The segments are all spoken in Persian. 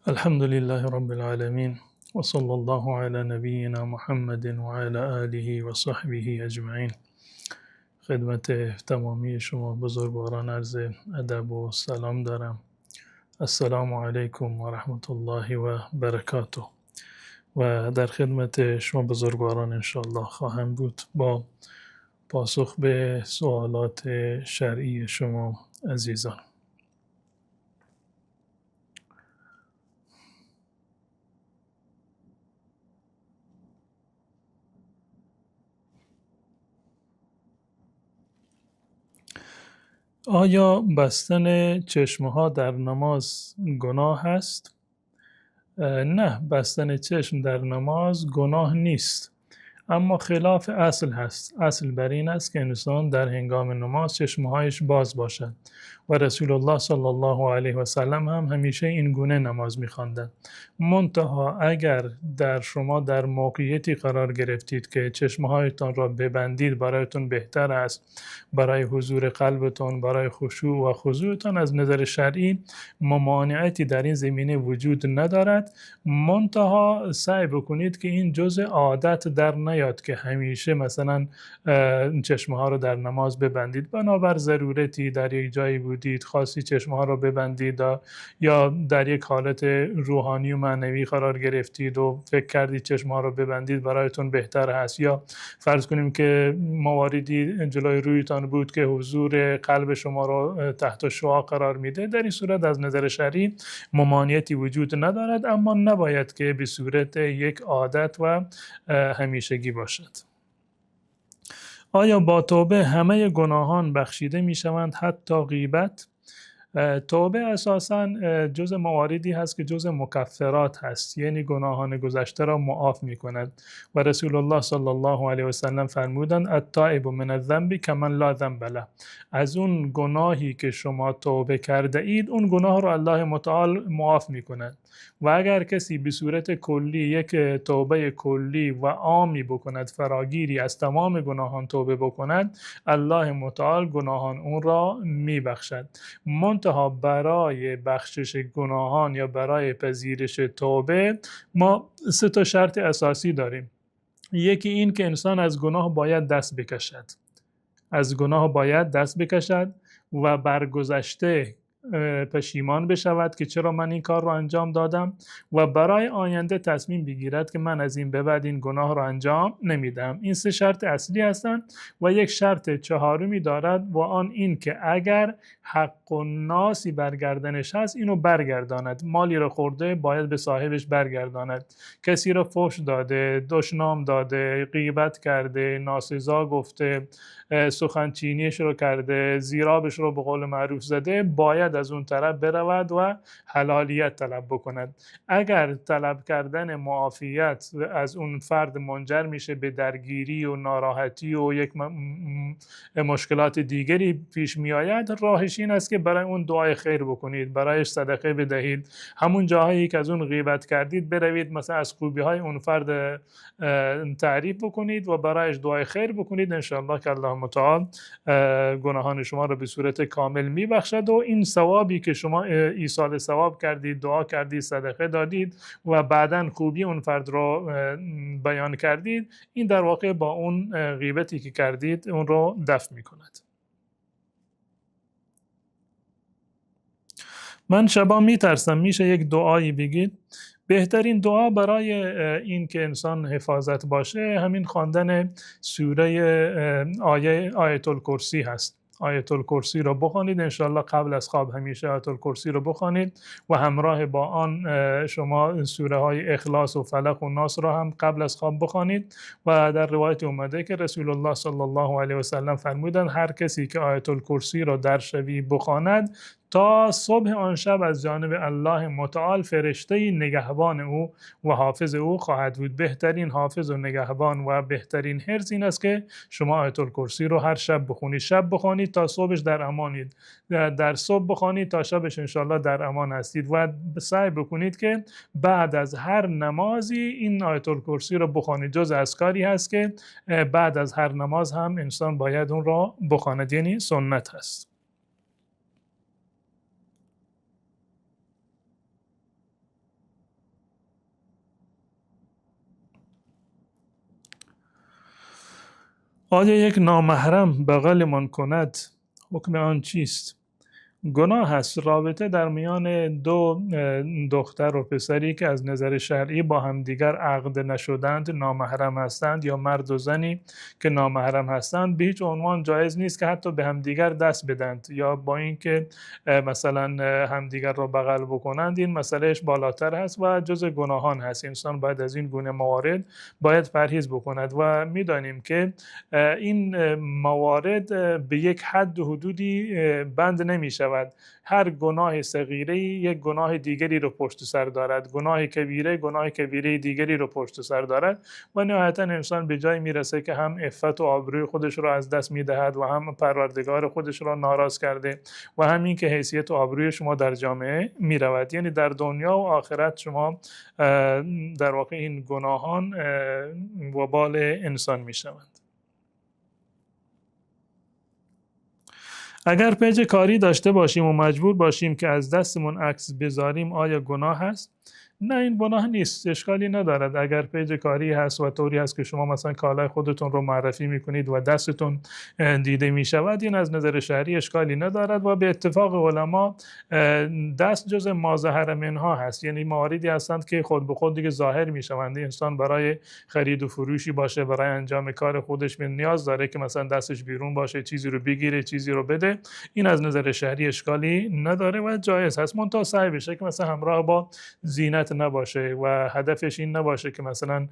الحمد لله رب العالمين وصلى الله على نبينا محمد وعلى آله و صحبه اجمعین. خدمت تمامی شما بزرگواران عرض ادب و سلام دارم. السلام علیکم و رحمت الله و برکاته. و در خدمت شما بزرگواران انشاءالله خواهم بود با پاسخ به سوالات شرعی شما عزیزان. آیا بستن چشمه ها در نماز گناه است؟ نه، بستن چشم در نماز گناه نیست، اما خلاف اصل هست. اصل بر این است که انسان در هنگام نماز چشمهایش باز باشد و رسول الله صلی الله علیه و سلم هم همیشه این گونه نماز می‌خواندند. منتها اگر شما در موقعیتی قرار گرفتید که چشمهایتان را ببندید، برایتون بهتر است، برای حضور قلبتون، برای خشوع و خضوعتان، از نظر شرعی ممانعتی در این زمینه وجود ندارد. منتها سعی بکنید که این جزء عادت در نیاد که همیشه مثلا چشمه ها رو در نماز ببندید. بنابر ضرورتی در یک جایی بودید خواستی چشمه ها رو ببندید، یا در یک حالت روحانی و معنوی قرار گرفتید و فکر کردید چشمه ها رو ببندید برایتون بهتر هست، یا فرض کنیم که مواردی جلوی رویتان بود که حضور قلب شما رو تحت شعاع قرار میده، در این صورت از نظر شرعی ممانعتی وجود ندارد، اما نباید که به صورت یک عادت و همیشگی باشد. آیا با توبه همه گناهان بخشیده می شوند، حتی غیبت؟ توبه اساساً جز مواردی هست که جز مکفرات هست، یعنی گناهان گذشته را معاف می کند و رسول الله صلی الله علیه و سلم فرمودند التائب من الذنب کمن لا ذنب له. از اون گناهی که شما توبه کرده اید، اون گناه را الله متعال معاف می کند. و اگر کسی به صورت کلی یک توبه کلی و عامی بکند، فراگیری از تمام گناهان توبه بکند، الله متعال گناهان اون را می بخشد. منتها برای بخشش گناهان یا برای پذیرش توبه ما 3 شرط اساسی داریم. یکی این که انسان از گناه باید دست بکشد، و برگذشته پشیمان بشود که چرا من این کار رو انجام دادم، و برای آینده تصمیم بگیرد که من از این به بعد این گناه رو انجام نمیدم. این 3 شرط اصلی هستند. و یک شرط چهارمی دارد و آن این که اگر حق الناسی برگردنش هست اینو برگرداند. مالی رو خورده باید به صاحبش برگرداند. کسی رو فحش داده، دشنام داده، غیبت کرده، ناسزا گفته، سخنچینیش رو کرده، زیرابش رو به قول معروف زده، باید از اون طرف برود و حلالیت طلب بکند. اگر طلب کردن معافیت از اون فرد منجر میشه به درگیری و ناراحتی و یک مشکلات دیگری پیش میآید، راهش این است که برای اون دعای خیر بکنید، برایش صدقه بدهید. همون جاهایی که از اون غیبت کردید بروید مثلا از خوبی های اون فرد تعریف بکنید و برایش دعای خیر بکنید، انشاءالله که الله متعال گناهان شما را به صورت کامل میبخشد. و این ثوابی که شما ایصال ثواب کردید، دعا کردید، صدقه دادید و بعداً خوبی اون فرد را بیان کردید، این در واقع با اون غیبتی که کردید اون رو دفع میکند. من شبا میترسم، میشه یک دعایی بگید؟ بهترین دعا برای این که انسان حفاظت باشه همین خواندن سوره آیت الکرسی هست. آیت الکرسی رو بخوانید انشالله، قبل از خواب همیشه آیت الکرسی رو بخوانید و همراه با آن شما سوره های اخلاص و فلق و ناس رو هم قبل از خواب بخوانید. و در روایت اومده که رسول الله صلی الله علیه و سلم فرمودند هر کسی که آیت الکرسی رو در شبی بخواند تا صبح آن شب از جانب الله متعال فرشته نگهبان او و حافظ او خواهد بود. بهترین حافظ و نگهبان و بهترین حرز این است که شما آیت الکرسی رو هر شب بخونید. شب بخونید تا صبحش در امانید، در صبح بخونید تا شبش انشالله در امان هستید. و سعی بکنید که بعد از هر نمازی این آیت الکرسی رو بخونید. جز اذکاری هست که بعد از هر نماز هم انسان باید اون را بخواند، یعنی سنت هست. آیا یک نامحرم بغلمان کند حکم آن چیست؟ گناه است رابطه در میان دو دختر و پسری که از نظر شرعی با همدیگر عقد نشدند، نامحرم هستند، یا مرد و زنی که نامحرم هستند، به هیچ عنوان جایز نیست که حتی به همدیگر دست بدند یا با اینکه مثلا همدیگر را بغل بکنند. این مسئلهش بالاتر هست و جز گناهان هست. انسان باید از این گونه موارد باید پرهیز بکند و میدانیم که این موارد به یک حد و حدودی بند نمی شود. هر گناه صغیره یک گناه دیگری رو پشت سر دارد، گناه کبیره دیگری رو پشت سر دارد و نهایتا انسان به جای میرسه که هم عفت و آبروی خودش رو از دست میدهد و هم پروردگار خودش رو ناراض کرده و همین که حیثیت و آبروی شما در جامعه میرود. یعنی در دنیا و آخرت شما در واقع این گناهان وبال انسان میشوند. اگر پیج کاری داشته باشیم و مجبور باشیم که از دستمون عکس بذاریم آیا گناه هست؟ نه، این گناه نیست، اشکالی ندارد. اگر پیج کاری هست و طوری هست که شما مثلا کالای خودتون رو معرفی میکنید و دستتون دیده میشود، این از نظر شرعی اشکالی ندارد و به اتفاق علما دست جز ما ظهر منها هست. یعنی مواردی هستند که خود به خود دیگه ظاهر میشوند. انسان برای خرید و فروشی باشه، برای انجام کار خودش به نیاز داره که مثلا دستش بیرون باشه، چیزی رو بگیره، چیزی رو بده. این از نظر شرعی اشکالی نداره و جایز هست. منتها سعی بشه که مثلا همراه با زینت نباشه و هدفش این نباشه که مثلا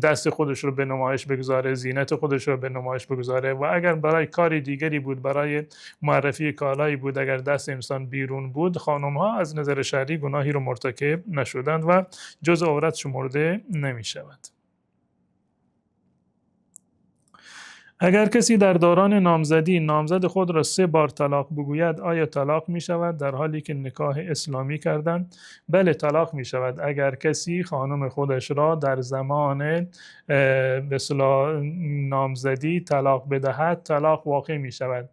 دست خودش رو به نمایش بگذاره، زینت خودش رو به نمایش بگذاره. و اگر برای کاری دیگری بود، برای معرفی کالایی بود، اگر دست انسان بیرون بود، خانم ها از نظر شرعی گناهی رو مرتکب نشدند و جز عورت شمرده نمی شود. اگر کسی در دوران نامزدی نامزد خود را 3 بار طلاق بگوید آیا طلاق می شود در حالی که نکاح اسلامی کردند؟ بله، طلاق می شود. اگر کسی خانم خودش را در زمان به اصطلاح نامزدی طلاق بدهد، طلاق واقع می شود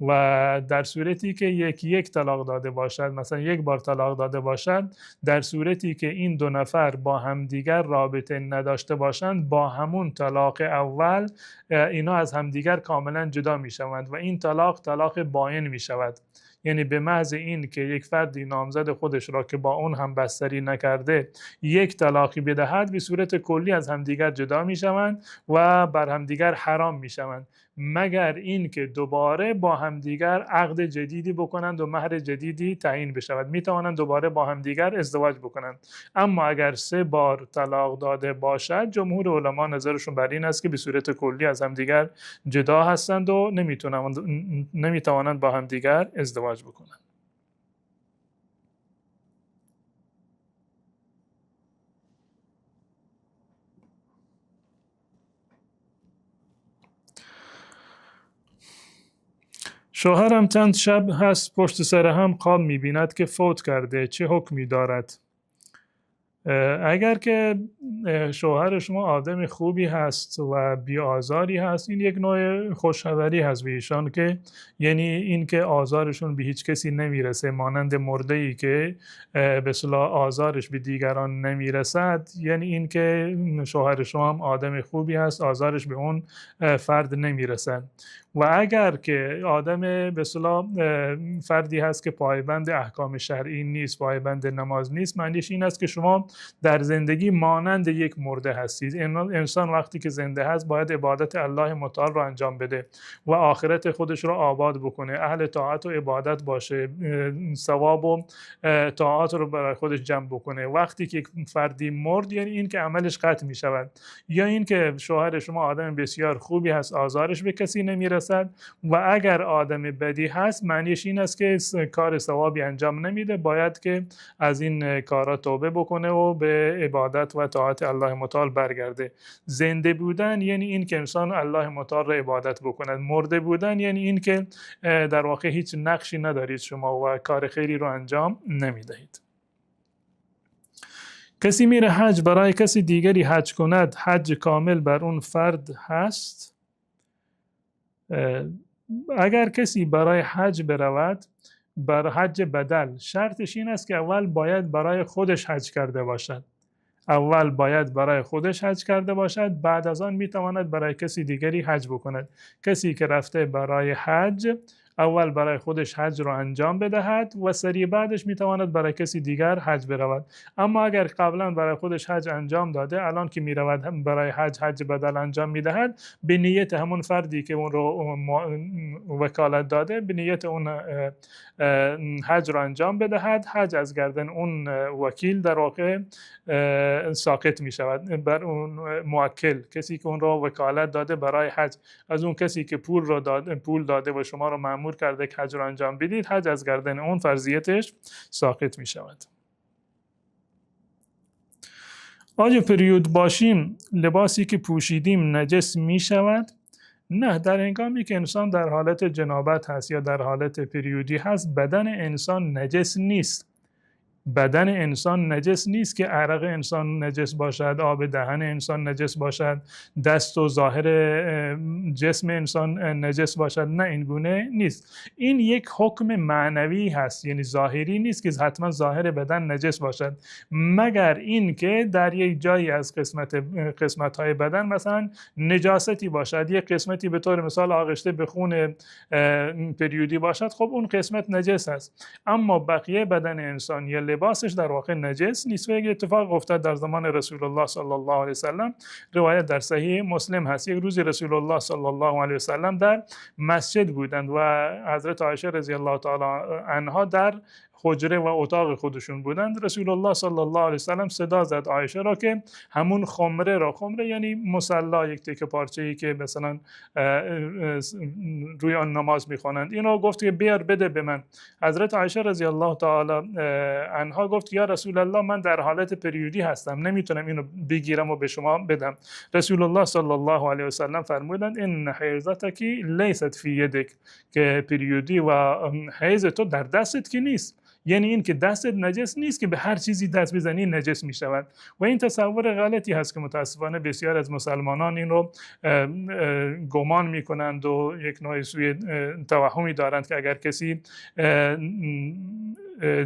و در صورتی که یک طلاق داده باشد، مثلا 1 بار طلاق داده باشد، در صورتی که این 2 نفر با همدیگر رابطه نداشته باشند، با همون طلاق اول اینا از همدیگر کاملا جدا می شوند و این طلاق باین می شود. یعنی به محض این که یک فردی نامزد خودش را که با اون هم بستری نکرده 1 طلاقی بدهد، به صورت کلی از همدیگر جدا می شوند و بر همدیگر حرام می شوند، مگر این که دوباره با همدیگر عقد جدیدی بکنند و مهر جدیدی تعیین بشود، می توانند دوباره با همدیگر ازدواج بکنند. اما اگر 3 بار طلاق داده باشد، جمهور علما نظرشون بر این است که به صورت کلی از همدیگر جدا هستند و نمیتوانند با همدیگر ازدواج بکنند. شوهرم چند شب هست پشت سر هم خواب می‌بیند که فوت کرده، چه حکمی دارد؟ اگر که شوهر شما آدم خوبی هست و بی آزاری هست، این یک نوع خوشخبری هست به ایشان، که یعنی این که آزارشون به هیچ کسی نمیرسه، مانند مرده ای که به اصطلاح آزارش به دیگران نمیرسد، یعنی این که شوهر شما هم آدم خوبی هست، آزارش به اون فرد نمیرسد. و اگر که آدم به اصطلاح فردی هست که پایبند احکام شرعی نیست، پایبند نماز نیست، معنیش این است که شما در زندگی مانند یک مرده هستید. انسان وقتی که زنده هست باید عبادت الله متعال رو انجام بده و آخرت خودش رو آباد بکنه، اهل طاعت و عبادت باشه، ثواب و طاعت رو برای خودش جمع بکنه. وقتی که فردی مرد، یعنی این که عملش قطع می شود. یا این که شوهر شما آدم بسیار خوبی هست، آزارش به کسی نمیرسد، و اگر آدم بدی هست، معنیش این است که کار ثوابی انجام نمیده، باید که از این کارا توبه بکنه و به عبادت و طاعت الله متعال برگرده. زنده بودن یعنی این که انسان الله متعال را عبادت بکند. مرده بودن یعنی این که در واقع هیچ نقشی ندارید شما و کار خیری رو انجام نمیدهید. کسی میره حج برای کسی دیگری حج کند، حج کامل بر اون فرد هست؟ اگر کسی برای حج برود، بر حج بدل، شرطش این است که اول باید برای خودش حج کرده باشد. اول باید برای خودش حج کرده باشد، بعد از آن میتواند برای کسی دیگری حج بکند. کسی که رفته برای حج اول برای خودش حج را انجام بدهد و سری بعدش میتواند برای کسی دیگر حج برود. اما اگر قبلا برای خودش حج انجام داده، الان که میرود برای حج بدل انجام میدهد، به نیت همون فردی که اون رو وکالت داده، به نیت اون حج را انجام بدهد، حج از گردن اون وکیل در واقع ساقط می شود. بر اون موکل، کسی که اون را وکالت داده برای حج، از اون کسی که پول داده و شما را مأمور کرده که حج را انجام بدید، حج از گردن اون فرضیتش ساقط می شود. آیا پریود باشیم لباسی که پوشیدیم نجس می شود؟ نه، در هنگامی که انسان در حالت جنابت هست یا در حالت پریودی هست، بدن انسان نجس نیست. بدن انسان نجس نیست که عرق انسان نجس باشد، آب دهن انسان نجس باشد، دست و ظاهر جسم انسان نجس باشد. نه، این گونه نیست. این یک حکم معنوی هست، یعنی ظاهری نیست که حتما ظاهر بدن نجس باشد، مگر این که در یک جایی از قسمت های بدن مثلا نجاستی باشد، یک قسمتی به طور مثال آغشته به خون پریودی باشد، خب اون قسمت نجس است. اما بقیه بدن انسان یا لباسش در واقع نجس نیست. و یک اتفاق افتاد در زمان رسول الله صلی الله علیه وسلم، روایت در صحیح مسلم هست. یک روز رسول الله صلی الله علیه وسلم در مسجد بودند و حضرت عایشه رضی الله تعالی عنها در حجره و اتاق خودشون بودند. رسول الله صلی الله علیه وسلم صدا زد عایشه را که همون خمره یعنی مصلا، یک تکه پارچه‌ای که مثلا روی آن نماز میخوانند، این را گفت که بیار بده به من. حضرت عایشه رضی الله تعالی عنها گفت یا رسول الله، من در حالت پریودی هستم، نمیتونم اینو بگیرم و به شما بدم. رسول الله صلی الله علیه وسلم فرمودند ان حیضتک لیست فی یدک، که پریودی و حیض تو در دستت که نیست. یعنی این که دستت نجس نیست که به هر چیزی دست بزنی نجس می شود. و این تصور غلطی هست که متاسفانه بسیار از مسلمانان این رو گمان می کنند و یک نوع سوی توهمی دارند که اگر کسی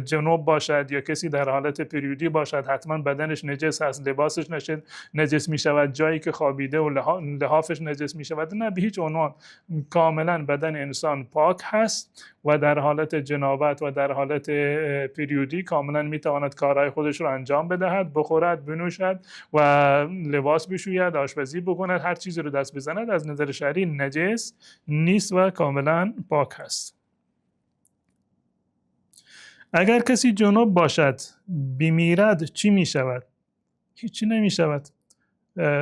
جنوب باشد یا کسی در حالت پریودی باشد، حتما بدنش نجس هست، لباسش نجس می شود، جایی که خوابیده و لحافش نجس می شود. نه، به هیچ عنوان. کاملا بدن انسان پاک هست و در حالت جنابت و در حالت پریودی کاملا می تواند کارهای خودش رو انجام بدهد، بخورد، بنوشد و لباس بشوید، آشپزی بکند، هر چیزی رو دست بزند، از نظر شرعی نجس نیست و کاملا پاک هست. اگر کسی جنوب باشد بمیرد چی می شود؟ هیچی نمی شود.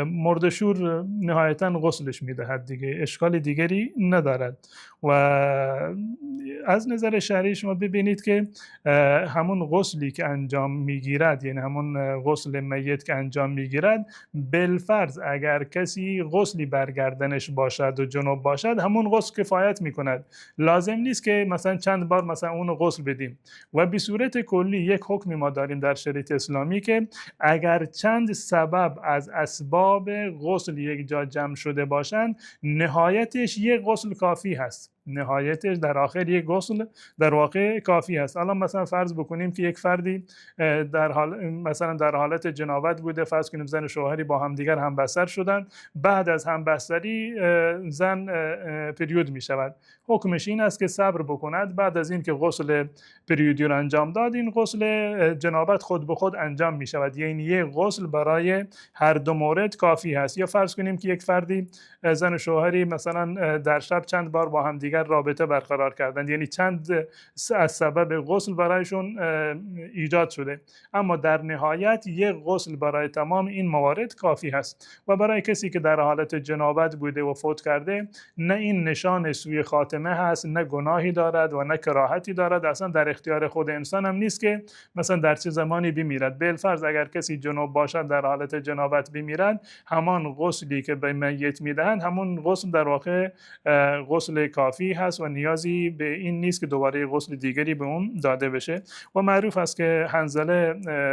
مردشور نهایتا غسلش میدهد دیگه، اشکال دیگری ندارد. و از نظر شرعی شما ببینید که همون غسلی که انجام میگیرد، یعنی همون غسل میت که انجام میگیرد، بالفرض اگر کسی غسلی برگردنش باشد و جنوب باشد، همون غسل کفایت میکند. لازم نیست که مثلا چند بار مثلا اون غسل بدیم. و به صورت کلی یک حکمی ما داریم در شریعت اسلامی که اگر چند سبب از اسباب غسل یک جا جمع شده باشند، نهایتش یک غسل کافی هست. نهایتش در آخر یک غسل در واقع کافی است. الان مثلا فرض بکنیم که یک فردی مثلا در حالت جنابت بوده، فرض کنیم زن و شوهری با همدیگر همبستر شدند، بعد از همبستری زن پریود می شود. حکمش این است که صبر بکند، بعد از این که غسل پریودی رو انجام داد، این غسل جنابت خود به خود انجام می شود. یعنی یک غسل برای هر دو مورد کافی هست. یا فرض کنیم که یک فردی زن و شوهری مثلا در شب چند بار با همدیگر رابطه برقرار کردند، یعنی چند از سبب غسل برایشون ایجاد شده، اما در نهایت یک غسل برای تمام این موارد کافی هست. و برای کسی که در حالت جنابت بوده و فوت کرده، نه این نشان سوی خاتمه هست، نه گناهی دارد و نه کراهتی دارد. اصلا در اختیار خود انسان هم نیست که مثلا در چه زمانی بمیرد. بالفرض اگر کسی جنوب باشد، در حالت جنابت بمیرد، همان غسلی که به میت میدهند، همون غسل در واقع غسل کافی کافی هست و نیازی به این نیست که دوباره غسل دیگری به اون داده بشه. و معروف است که حنظله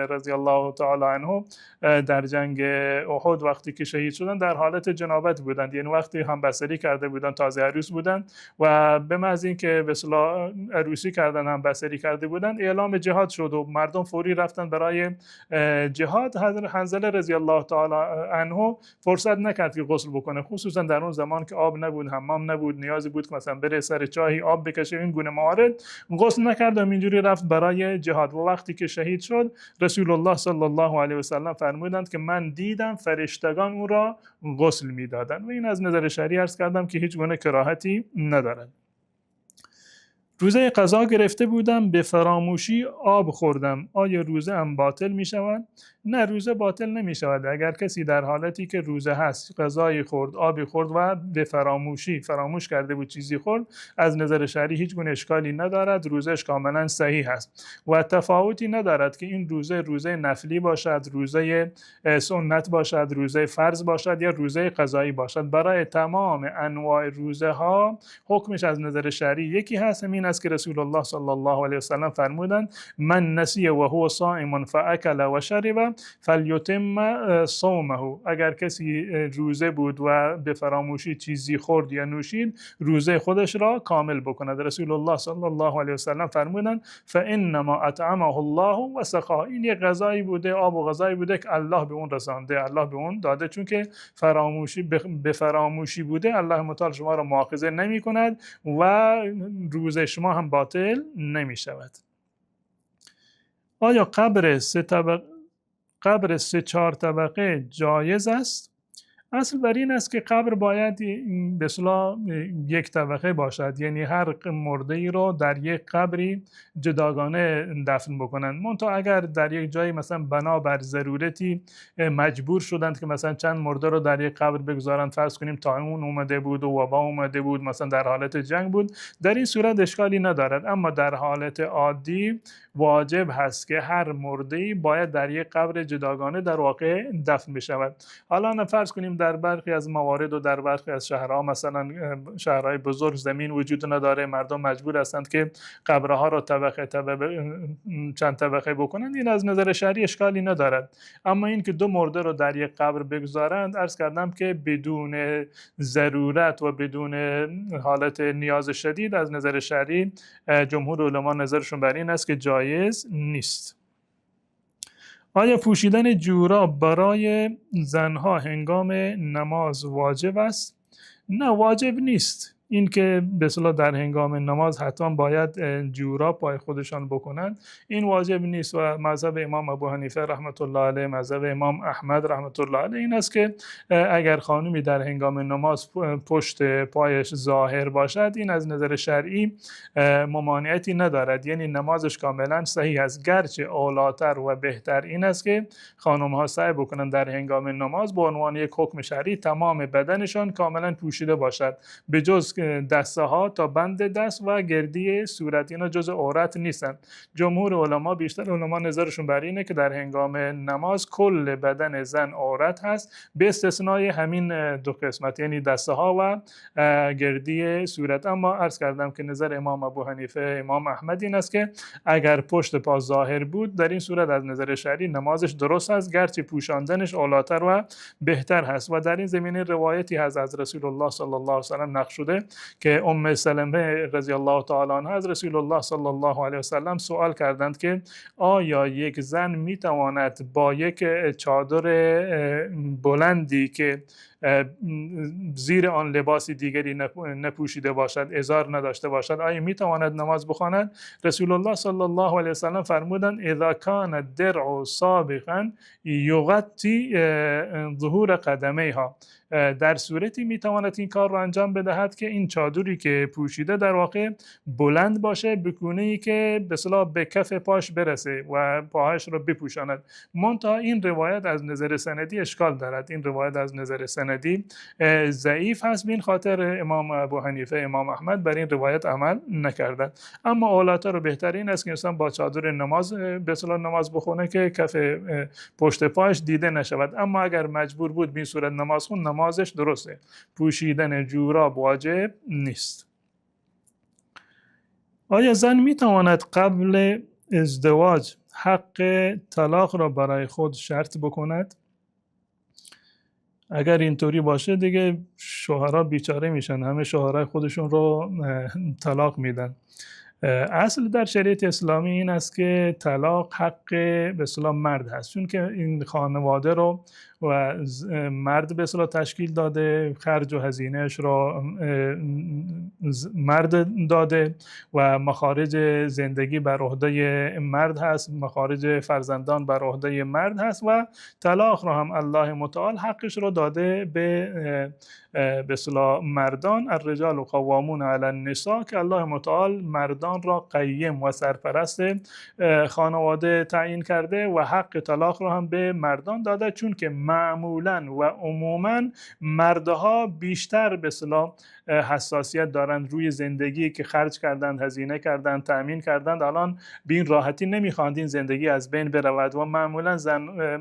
رضی الله تعالی عنه در جنگ احد وقتی که شهید شدن در حالت جنابت بودند، یعنی وقتی همبستری کرده بودند، تازه عروس بودند و به محض اینکه به اصطلاح عروسی کردن، همبستری کرده بودند، اعلام جهاد شد و مردم فوری رفتن برای جهاد. حنظله رضی الله تعالی عنه فرصت نکرد که غسل بکنه، خصوصا در اون زمان که آب نبود، حمام نبود، نیازی بود که مثلا بره سر چاهی آب بکشه، این گونه موارد غسل نکرد و اینجوری رفت برای جهاد. و وقتی که شهید شد رسول الله صلی الله علیه و سلم فرمودند که من دیدم فرشتگان او را غسل میدادند و این از نظر شرعی عرض کردم که هیچ گونه کراهتی ندارد. روزه قضا گرفته بودم، به فراموشی آب خوردم، آیا روزه ام باطل می شود؟ نه، روزه باطل نمی شود. اگر کسی در حالتی که روزه هست غذایی خورد، آبی خورد و به فراموشی فراموش کرده بود چیزی خورد، از نظر شرعی هیچ گونه اشکالی ندارد، روزش کاملا صحیح است و تفاوتی ندارد که این روزه نفلی باشد، روزه سنت باشد، روزه فرض باشد یا روزه قضایی باشد. برای تمام انواع روزه ها حکمش از نظر شرعی یکی هست، همین است که رسول الله صلی الله علیه و سلم فرمودند من نسی و هو صائم فاکل و شرب فلیتم صومه. اگر کسی روزه بود و به فراموشی چیزی خورد یا نوشید، روزه خودش را کامل بکند. رسول الله صلی الله علیه و سلم فرمودند فانما اطعمه الله و سقاه. این یک غذایی بوده، آب و غذایی بوده که الله به اون رسانده، الله به اون داده، چون که فراموشی به فراموشی بوده الله متعال شما را مؤاخذه نمی کند و روزه شما هم باطل نمی شود. آیا قبر 3-4 طبقه جایز است؟ اصل بر این است که قبر باید به اصطلاح یک طبقه باشد، یعنی هر مرده ای رو در یک قبری جداگانه دفن بکنند. منتها اگر در یک جایی مثلا بنابر ضرورتی مجبور شدند که مثلا چند مرده رو در یک قبر بگذارند، فرض کنیم طاعون اومده بود و وبا اومده بود، مثلا در حالت جنگ بود، در این صورت اشکالی ندارد. اما در حالت عادی واجب هست که هر مرده ای باید در یک قبر جداگانه در واقع دفن بشود. حالا فرض کنیم در برخی از موارد و در برخی از شهرها، مثلا شهرهای بزرگ، زمین وجود نداره، مردم مجبور هستند که قبرها را چند طبقه بکنند، این از نظر شرعی اشکالی ندارد. اما این که 2 مرده رو در یک قبر بگذارند، عرض کردم که بدون ضرورت و بدون حالت نیاز شدید، از نظر شرعی جمهور علما نظرشون بر این است که جایز نیست. آیا پوشیدن جوراب برای زنها هنگام نماز واجب است؟ نه، واجب نیست. این که به اصطلاح در هنگام نماز حتما باید جوراب پای خودشان بکنند، این واجب نیست. و مذهب امام ابو حنیفه رحمت الله علیه، مذهب امام احمد رحمت الله علیه این است که اگر خانومی در هنگام نماز پشت پایش ظاهر باشد، این از نظر شرعی ممانعتی ندارد، یعنی نمازش کاملا صحیح است. گرچه اولاتر و بهتر این است که خانم ها سعی بکنند در هنگام نماز به عنوان یک حکم شرعی تمام بدنشان کاملا پوشیده باشد، به جز دسته ها تا بند دست و گردی صورت، اینا جز عورت نیستند. جمهور علما، بیشتر علما نظرشون بر اینه که در هنگام نماز کل بدن زن عورت هست، به استثنای همین 2 قسمت، یعنی دسته ها و گردی صورت. اما عرض کردم که نظر امام ابو حنیفه، امام احمد این است که اگر پشت پا ظاهر بود، در این صورت از نظر شرعی نمازش درست است، گرچه پوشاندنش اولاتر و بهتر هست. و در این زمینه روایتی هست از رسول الله صلی الله علیه و سلم نقل شده که ام سلمه رضی الله تعالی عنها از رسول الله صلی الله علیه و سلم سوال کردند که آیا یک زن میتواند با یک چادر بلندی که زیر آن لباسی دیگری نپوشیده باشد، ازار نداشته باشد، آیا میتواند نماز بخواند؟ رسول الله صلی الله علیه و سلم فرمودند اذا کان الدرع سابقا یغطی ظهور قدمیها، در صورتی میتواند این کار را انجام بدهد که این چادری که پوشیده در واقع بلند باشه، به گونه‌ای که به اصطلاح به کف پاش برسه و پاهاش را بپوشاند. منتها این روایت از نظر سندی اشکال دارد، این روایت از نظر سندی ضعیف هست، به این خاطر امام ابو حنیفه، امام احمد بر این روایت عمل نکردند. اما اولاتر و بهترین است که انسان با چادر نماز به اصطلاح نماز بخونه که کف پشت پاش دیده نشود. اما اگر مجبور بود به این صورت نماز خون، نمازش درسته، پوشیدن جوراب واجب نیست. آیا زن می تواند قبل ازدواج حق طلاق را برای خود شرط بکند؟ اگر اینطوری باشه دیگه شوهرها بیچاره میشن، همه شوهرای خودشون رو طلاق میدن. اصل در شریعت اسلامی این است که طلاق حق به اصطلاح مرد هست، چون که این خانواده رو و مرد به اصطلاح تشکیل داده، خرج و هزینهش رو مرد داده و مخارج زندگی بر عهده مرد هست، مخارج فرزندان بر عهده مرد هست و طلاق رو هم الله متعال حقش رو داده به اصطلاح مردان. الرجال قوامون علی النساء که الله متعال مردان را قیم و سرپرست خانواده تعیین کرده و حق طلاق را هم به مردان داده، چون که معمولا و عموما مردها بیشتر به اصطلاح حساسیت دارند روی زندگی که خرج کردند، هزینه کردند، تأمین کردند، الان به این راحتی نمیخواند این زندگی از بین برود و معمولا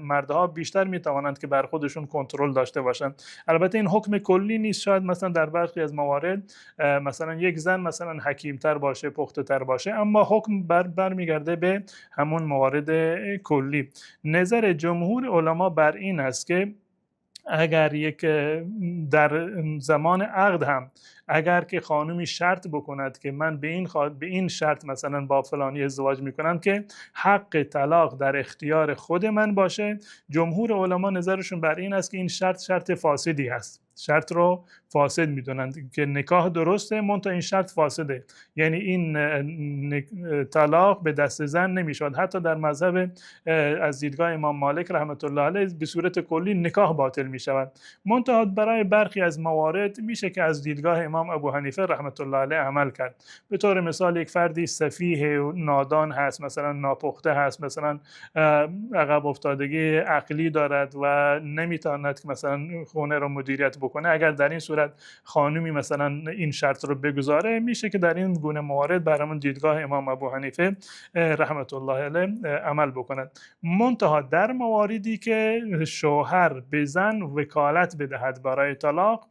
مردها بیشتر میتوانند که بر خودشون کنترل داشته باشند. البته این حکم کلی نیست، شاید مثلا در برخی از موارد مثلا یک زن مثلا حکیمتر باشه، پخته تر باشه، اما حکم برمیگرده به همون موارد کلی. نظر جمهور علما بر این است که اگر یک در زمان عقد هم اگر که خانمی شرط بکند که من به این شرط مثلا با فلانی ازدواج میکنم که حق طلاق در اختیار خود من باشه، جمهور علما نظرشون بر این است که این شرط فاسدی هست، شرط رو فاسد میدونند که نکاح درسته منتها این شرط فاسده، یعنی این طلاق به دست زن نمیشود. حتی در مذهب از دیدگاه امام مالک رحمت الله علیه به صورت کلی نکاح باطل میشود، منتها برای برخی از موارد میشه که از دیدگاه امام ابو حنیفه رحمت الله علیه عمل کرد. به طور مثال یک فردی سفیه و نادان هست، مثلا ناپخته هست، مثلا عقب افتادگی عقلی دارد و نمیتواند که مثلا خونه رو مدیریت بکنه، اگر در این صورت خانمی مثلا این شرط رو بگذاره، میشه که در این گونه موارد برامون دیدگاه امام ابو حنیفه رحمت الله علیه عمل بکند. منتها در مواردی که شوهر به زن وکالت بدهد برای طلاق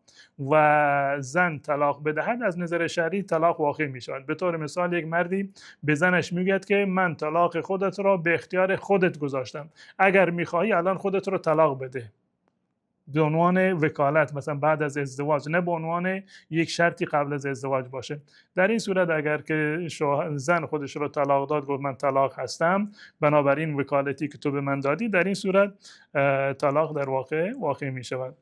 و زن طلاق بدهد، از نظر شرعی طلاق واقع می شود. به طور مثال یک مردی به زنش میگه که من طلاق خودت را به اختیار خودت گذاشتم، اگر میخواهی الان خودت رو طلاق بده، به عنوان وکالت، مثلا بعد از ازدواج، نه به عنوان یک شرطی قبل از ازدواج باشه. در این صورت اگر که زن خودش رو طلاق داد، گفت من طلاق هستم بنابراین وکالتی که تو به من دادی، در این صورت طلاق در واقع می شود.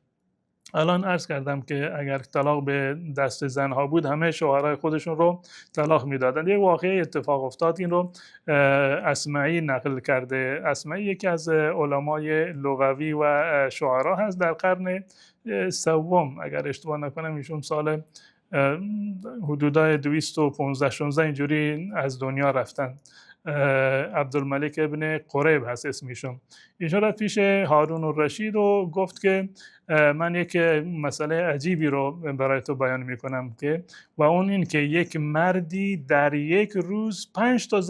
الان عرض کردم که اگر طلاق به دست زنها بود همه شوهرای خودشون رو طلاق میدادند. یک واقعه اتفاق افتاد، این رو اسمعی نقل کرده. اسمعی یکی از علمای لغوی و شعرا هست، در قرن سوم اگر اشتباه نکنم، ایشون سال حدودای 215-16 اینجوری از دنیا رفتن. عبدالملک ابن قریب هست اسمیشون. ایشون رفت پیش هارون الرشید و گفت که من یک مسئله عجیبی رو برای تو بیان میکنم که و اون این که یک مردی در یک روز 5 تا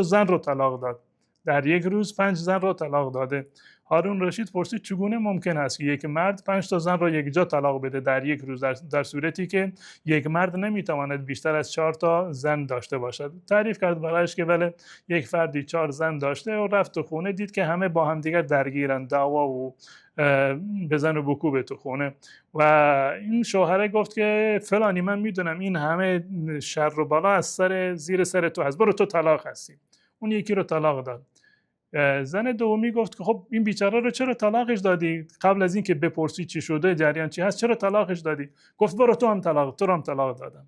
زن رو طلاق داد. در یک روز 5 زن رو طلاق داده. هارون رشید پرسید چگونه ممکن است که یک مرد 5 تا زن را یک جا طلاق بده در یک روز، در صورتی که یک مرد نمیتواند بیشتر از 4 تا زن داشته باشد. تعریف کرد برایش که بله یک فردی 4 زن داشته و رفت تو خونه، دید که همه با هم دیگر درگیرن، دعوا و بزن و بکوب تو خونه. و این شوهره گفت که فلانی من میدونم این همه شر و بلا از زیر سر تو هست، برو تو طلاق هستی. اون یکی رو طلاق داد. زن دومی گفت که خب این بیچاره رو چرا طلاقش دادی؟ قبل از این که بپرسی چی شده، جریان چی هست، چرا طلاقش دادی؟ گفت برو تو هم طلاق دادم.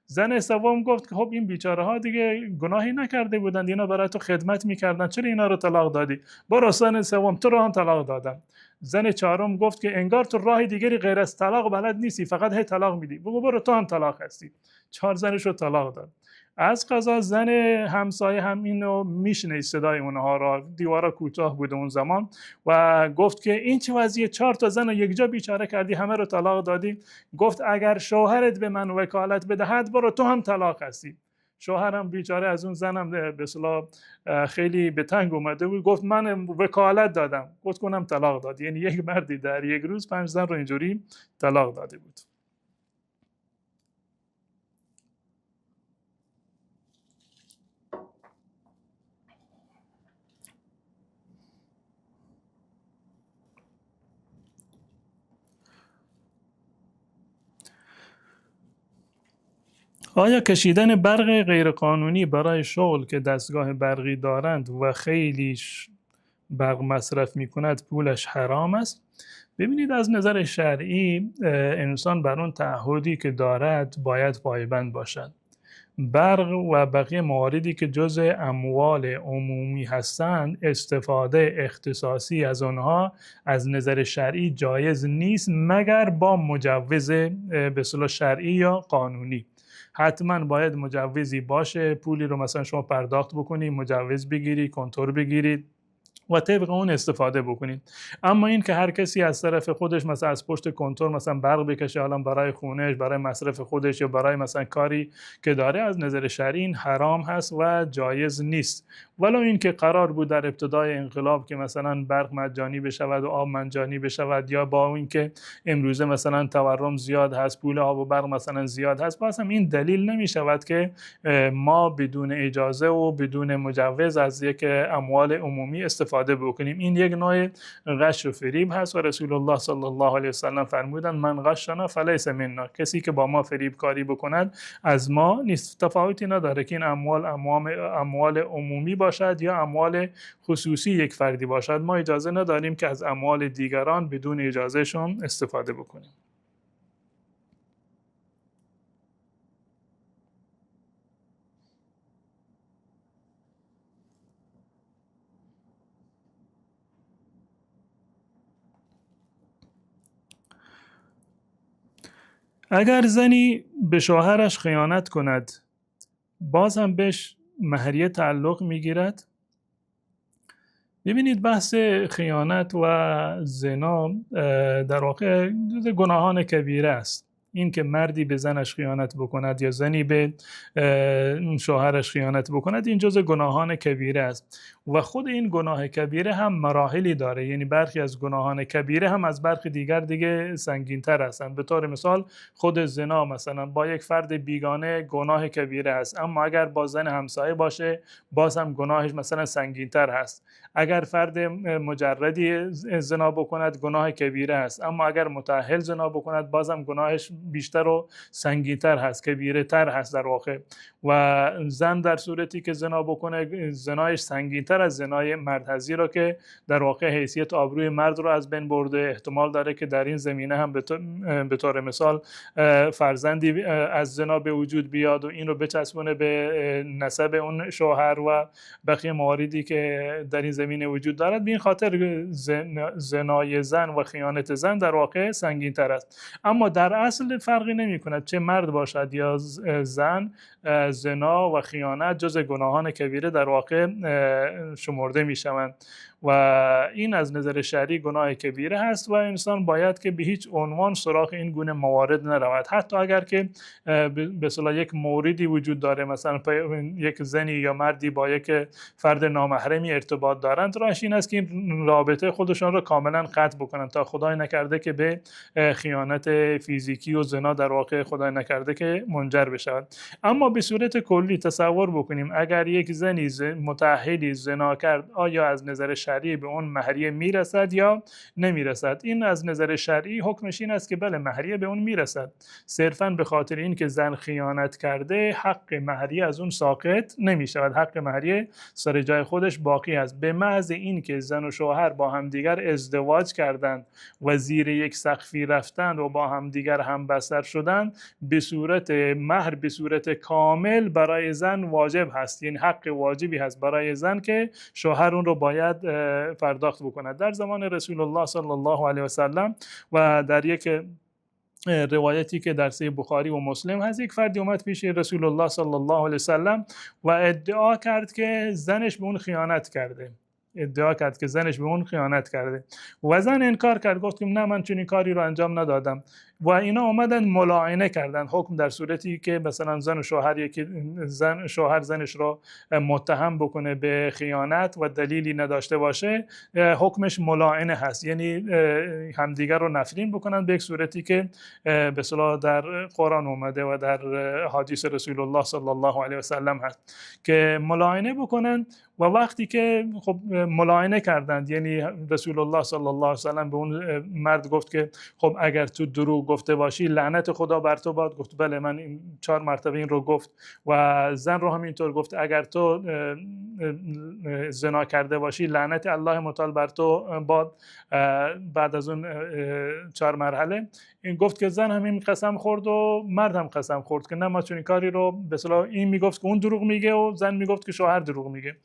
زن سوم گفت که خب این بیچاره ها دیگه گناهی نکرده بودند، اینا برای تو خدمت میکردن، چرا اینا رو طلاق دادی؟ برو زن سوم تو رو هم طلاق دادم. زن چهارم گفت که انگار تو راه دیگری غیر از طلاق بلد نیستی، فقط هی طلاق میدی، بگو برو تو هم طلاق هستی. 4 زنش رو طلاق داد. از قضا زن همسایه هم اینو میشنید صدای اونها را، دیوارا کوتاه بود اون زمان، و گفت که این چه وضعیه، 4 تا زن رو یک جا بیچاره کردی، همه رو طلاق دادی. گفت اگر شوهرت به من وکالت بدهد برو تو هم طلاق هستی. شوهرم بیچاره از اون زنم به اصطلاح خیلی به تنگ اومده بود، گفت من وکالت دادم، گفت کنم طلاق داد. یعنی یک مردی در یک روز 5 زن رو اینجوری طلاق داده بود. آیا کشیدن برق غیرقانونی برای شغل که دستگاه برقی دارند و خیلی برق مصرف می کند پولش حرام است؟ ببینید، از نظر شرعی انسان بر اون تعهدی که دارد باید پایبند باشد. برق و بقیه مواردی که جزء اموال عمومی هستند، استفاده اختصاصی از آنها از نظر شرعی جایز نیست مگر با مجوز به اصطلاح شرعی یا قانونی. حتما باید مجوزی باشه، پولی رو مثلا شما پرداخت بکنی، مجوز بگیری، کنتور بگیرید و طبق اون استفاده بکنید. اما این که هر کسی از طرف خودش مثلا از پشت کنتور مثلا برق بکشه، حالا برای خونهش، برای مصرف خودش یا برای مثلا کاری که داره، از نظر شرعی این حرام هست و جایز نیست. ولو این که قرار بود در ابتدای انقلاب که مثلا برق مجانی بشود و آب مجانی بشود، یا با این که امروزه مثلا تورم زیاد هست، پول آب و برق مثلا زیاد هست، باز هم این دلیل نمی شود که ما بدون اجازه و بدون مجوز از یک اموال عمومی استفاده بکنیم. این یک نوع غش و فریب هست و رسول الله صلی الله علیه وسلم فرمودند من غشنا فلیس منا، کسی که با ما فریب کاری بکند از ما نیست. تفاوتی نداره که این اموال عمومی باشد یا اموال خصوصی یک فردی باشد، ما اجازه نداریم که از اموال دیگران بدون اجازهشون استفاده بکنیم. اگر زنی به شوهرش خیانت کند باز هم بهش مهریه تعلق میگیرد؟ ببینید، بحث خیانت و زنا در واقع جز گناهان کبیره است. این که مردی به زنش خیانت بکند یا زنی به شوهرش خیانت بکند، این جز گناهان کبیره است و خود این گناه کبیره هم مراحلی داره. یعنی برخی از گناهان کبیره هم از برخی دیگه سنگین تر هستند. به طور مثال خود زنا مثلا با یک فرد بیگانه گناه کبیره است، اما اگر با زن همسایه باشه باز هم گناهش مثلا سنگین تر هست. اگر فرد مجردی زنا بکند گناه کبیره است، اما اگر متأهل زنا بکند بازم گناهش بیشتر و سنگین‌تر هست، کبیره تر هست در واقع. و زن در صورتی که زنا بکنه زنایش سنگین‌تر از زنای مرد هست، زیرا که در واقع حیثیت آبروی مرد رو از بین برده. احتمال داره که در این زمینه هم به طور مثال فرزندی از زنا به وجود بیاد و این رو بچسبونه به نسب اون شوهر و بقیه مواردی که در این زمینه وجود دارد. به این خاطر زنای زن و خیانت زن در واقع سنگین تر است. اما در اصل فرقی نمی کند چه مرد باشد یا زن، زنا و خیانت جز گناهان کبیره در واقع شمرده می شوند و این از نظر شرعی گناه کبیره هست و انسان باید که به هیچ عنوان سراغ این گونه موارد نرود. حتی اگر که به اصطلاح یک موردی وجود داره، مثلا یک زنی یا مردی با یک فرد نامحرمی ارتباط دارند، راهش این است که این رابطه خودشان را کاملا قطع بکنند تا خدای نکرده که به خیانت فیزیکی و زنا در واقع خدای نکرده که منجر بشود. اما به صورت کلی تصور بکنیم اگر یک زنی متأهلی زنا کرد، آیا از نظر شرعی به اون مهریه میرسد یا نمیرسد؟ این از نظر شرعی حکمش این است که بله، مهریه به اون میرسد، صرفا به خاطر این که زن خیانت کرده حق مهریه از اون ساقط نمیشود، حق مهریه سر جای خودش باقی است. به محض این که زن و شوهر با همدیگر ازدواج کردند و زیر یک سقفی رفتند و با همدیگر همبستر شدند، به صورت مهر به صورت کامل برای زن واجب هست. یعنی حق واجبی هست برای زن که شوهر اون رو باید پرداخت بکند. در زمان رسول الله صلی الله علیه و سلم و در یک روایتی که در صحیح بخاری و مسلم هست، یک فردی اومد پیش رسول الله صلی الله علیه و سلم و ادعا کرد که زنش به اون خیانت کرده. و زن انکار کرد، گفت که نه، من چنین کاری رو انجام ندادم. و اینا اومدن ملاعنه کردن. حکم در صورتی که مثلا زن و شوهر زنش رو متهم بکنه به خیانت و دلیلی نداشته باشه، حکمش ملاعنه هست. یعنی همدیگر رو نفرین بکنن به یک صورتی که به اصطلاح در قرآن اومده و در حدیث رسول الله صلی الله علیه و سلم هست که ملاعنه بکنن و وقتی که خب ملاینه کردند، یعنی رسول الله صلی الله علیه و سلم به اون مرد گفت که خب اگر تو دروغ گفته باشی لعنت خدا بر تو باد. گفت بله، من 4 مرتبه این رو گفت. و زن رو هم اینطور گفت اگر تو زنا کرده باشی لعنت الله متعال بر تو باد. بعد از اون 4 مرحله این گفت که زن هم این قسم خورد و مرد هم قسم خورد که نه ما چون کاری رو به اصطلاح این میگفت که اون دروغ میگه و زن میگفت که شوهر دروغ میگه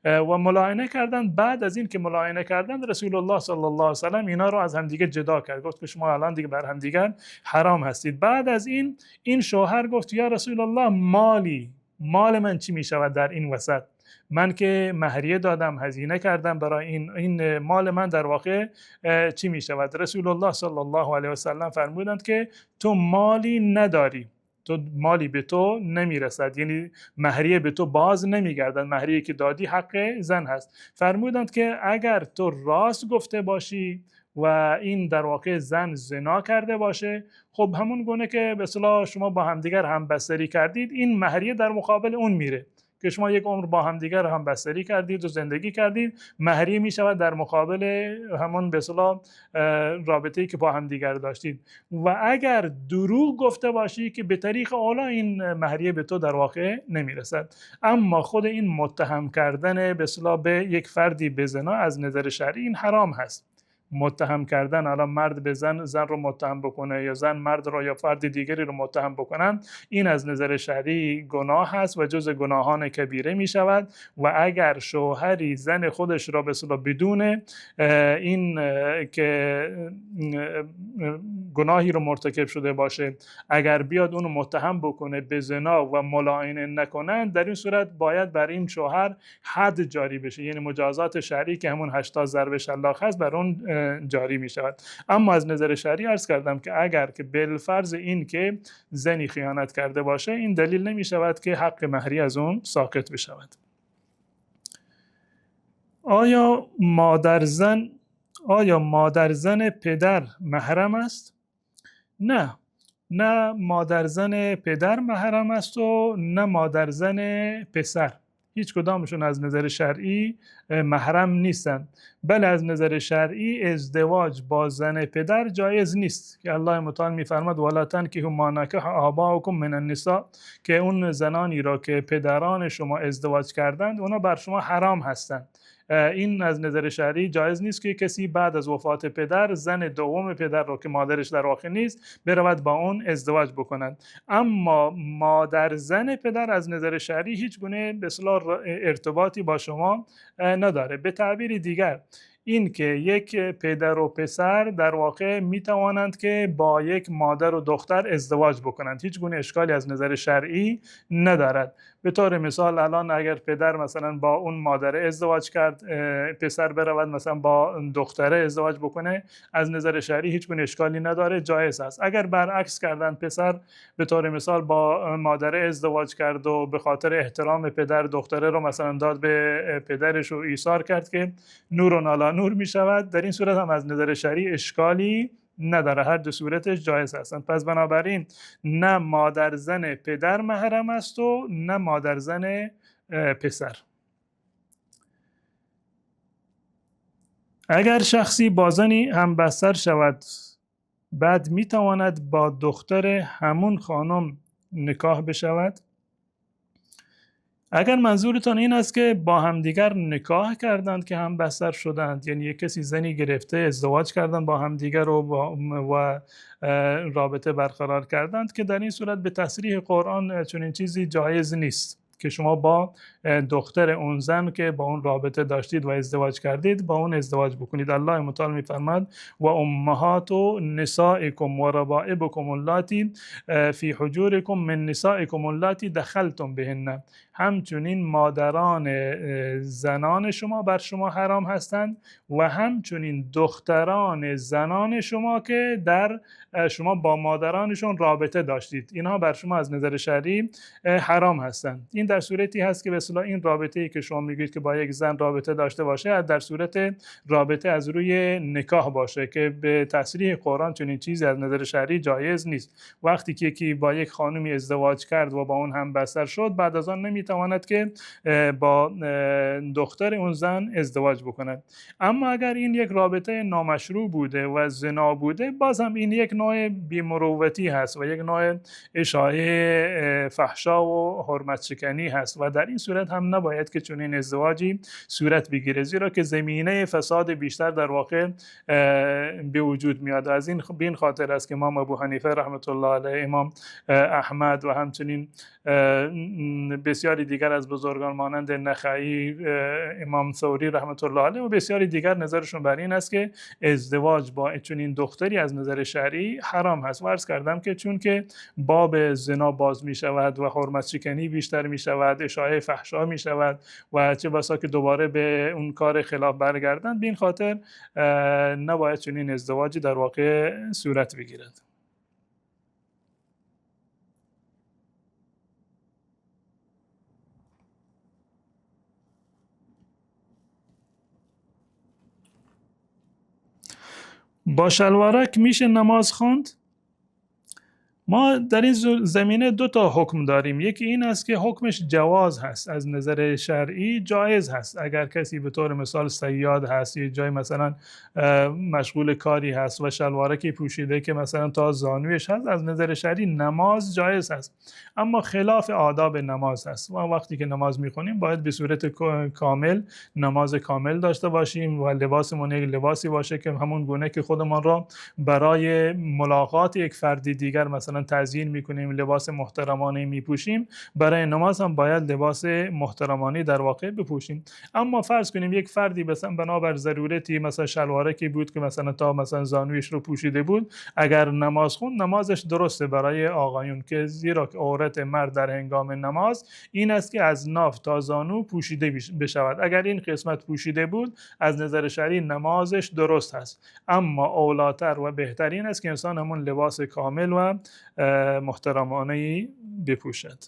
و ملاینه کردن. بعد از این که ملاینه کردن رسول الله صلی الله علیه و سلم اینا رو از همدیگه جدا کرد، گفت که شما الان دیگه بر همدیگه حرام هستید. بعد از این شوهر گفت یا رسول الله مال من چی میشود در این وسط؟ من که مهریه دادم، هزینه کردم برای این مال من در واقع چی می شود؟ رسول الله صلی الله علیه و سلم فرمودند که تو مالی نداری، تو مالی به تو نمی رسد، یعنی مهریه به تو باز نمی گردد، مهریه که دادی حق زن هست. فرمودند که اگر تو راست گفته باشی و این در واقع زن زنا کرده باشه، خب همون گونه که به اصطلاح شما با همدیگر همبستری کردید، این مهریه در مقابل اون میره که شما یک عمر با همدیگر همبستری کردید و زندگی کردید، مهریه می شود در مقابل همون به اصطلاح رابطه‌ای که با همدیگر داشتید. و اگر دروغ گفته باشی که به طریق اولا این مهریه به تو در واقع نمی رسد. اما خود این متهم کردن به اصطلاح به یک فردی به زنا از نظر شرعی این حرام هست. متهم کردن، الان مرد به زن رو متهم بکنه یا زن مرد رو یا فرد دیگری رو متهم بکنن، این از نظر شرعی گناه هست و جز گناهان کبیره می شود. و اگر شوهری زن خودش را به اصطلاح بدون این که گناهی رو مرتکب شده باشه، اگر بیاد اونو متهم بکنه به زنا و ملاینه نکنن، در این صورت باید بر این شوهر حد جاری بشه، یعنی مجازات شرعی که همون 80 ضرب شلاق هست بر اون جاری می شود. اما از نظر شرعی عرض کردم که اگر که بالفرض این که زنی خیانت کرده باشه، این دلیل نمی شود که حق مهری از اون ساقط بشود. آیا مادر زن پدر محرم است؟ نه مادر زن پدر محرم است و نه مادر زن پسر. هیچ کدامشون از نظر شرعی محرم نیستند. بله از نظر شرعی ازدواج با زن پدر جایز نیست که الله متعال میفرماد ولا تنکحوا ما نکح آباؤکم من النساء، که اون زنانی را که پدران شما ازدواج کردند اونا بر شما حرام هستند. این از نظر شرعی جایز نیست که کسی بعد از وفات پدر زن دوم پدر رو که مادرش در واقع نیست برود با اون ازدواج بکنند. اما مادر زن پدر از نظر شرعی هیچ گونه به اصطلاح ارتباطی با شما نداره. به تعبیر دیگر این که یک پدر و پسر در واقع می توانند که با یک مادر و دختر ازدواج بکنند، هیچ گونه اشکالی از نظر شرعی ندارد. به طور مثال الان اگر پدر مثلا با اون مادر ازدواج کرد، پسر برود مثلا با دختره ازدواج بکنه، از نظر شرعی هیچ گونه اشکالی نداره، جایز است. اگر برعکس کردن، پسر به طور مثال با مادر ازدواج کرد و به خاطر احترام پدر دختره رو مثلا داد به پدرش و ایثار کرد که نور علی نور می شود، در این صورت هم از نظر شرعی اشکالی نداره، هر دو صورتش جایز هستند. پس بنابراین نه مادر زن پدر محرم است و نه مادر زن پسر. اگر شخصی با زنی همبستر شود بعد می تواند با دختر همون خانم نکاح بشود؟ اگر منظورتان این است که با همدیگر نکاح کردند که هم بستر شدند، یعنی یک کسی زنی گرفته ازدواج کردند با همدیگر و رابطه برقرار کردند، که در این صورت به تصریح قرآن چنین چیزی جایز نیست که شما با دختر اون زن که با اون رابطه داشتید و ازدواج کردید با اون ازدواج بکنید. الله متعال میفرماد و امهات نسائکم و ربائبکم اللاتی فی حجورکم من نسائکم اللاتی دخلتم بهن، همچنین مادران زنان شما بر شما حرام هستند و همچنین دختران زنان شما که در شما با مادرانشون رابطه داشتید، اینها بر شما از نظر شرعی حرام هستند. این در صورتی هست که به اصطلاح این رابطه‌ای که شما میگید که با یک زن رابطه داشته باشه در صورت رابطه از روی نکاح باشه که به تصریح قرآن چنین چیزی از نظر شرعی جایز نیست. وقتی که یکی با یک خانمی ازدواج کرد و با اون هم بستر شد، بعد از آن میتواند که با دختر اون زن ازدواج بکند. اما اگر این یک رابطه نامشروع بوده و زنا بوده، باز هم این یک نوع بی‌مروتی هست و یک نوع اشاعه فحشا و حرمت شکنی هست و در این صورت هم نباید که چنین ازدواجی صورت بگیره، زیرا که زمینه فساد بیشتر در واقع به وجود میاد. از این خاطر است که امام ابو حنیفه رحمت الله علیه، امام احمد و همچنین بسیاری دیگر از بزرگان مانند نخعی، امام ثوری رحمت الله علیه و بسیاری دیگر نظرشون بر این است که ازدواج با چنین دختری از نظر شرعی حرام هست. و عرض کردم که چون که باب زنا باز می شود و حرمت شکنی بیشتر می شود، اشاعه فحشا می شود و چه بسا که دوباره به اون کار خلاف برگردند، به این خاطر نباید چنین ازدواجی در واقع صورت بگیرد. با شلوارک میشه نماز خواند؟ ما در این زمینه دو تا حکم داریم. یکی این است که حکمش جواز هست، از نظر شرعی جایز هست. اگر کسی به طور مثال صیاد هست، یه جای مثلا مشغول کاری هست و شلوارکی پوشیده که مثلا تا زانویش هست، از نظر شرعی نماز جایز هست، اما خلاف آداب نماز هست. و وقتی که نماز میخونیم باید به صورت کامل نماز کامل داشته باشیم و لباسمون یک لباسی باشه که همون گونه که خودمان را برای ملاقات یک فردی دیگر مثلا تزیین میکنیم، لباس محترمانه میپوشیم، برای نماز هم باید لباس محترمانه در واقع بپوشیم. اما فرض کنیم یک فردی مثلا بنابر ضرورتی مثلا شلوارکی بود که مثلا تا مثلا زانویش رو پوشیده بود، اگر نماز خوند نمازش درسته برای آقایون، که زیرا که عورت مرد در هنگام نماز این است که از ناف تا زانو پوشیده بشود. اگر این قسمت پوشیده بود از نظر شرعی نمازش درست هست، اما اولاتر و بهترین است که انسان همون لباس کامل و محترمانه‌ای بپوشد.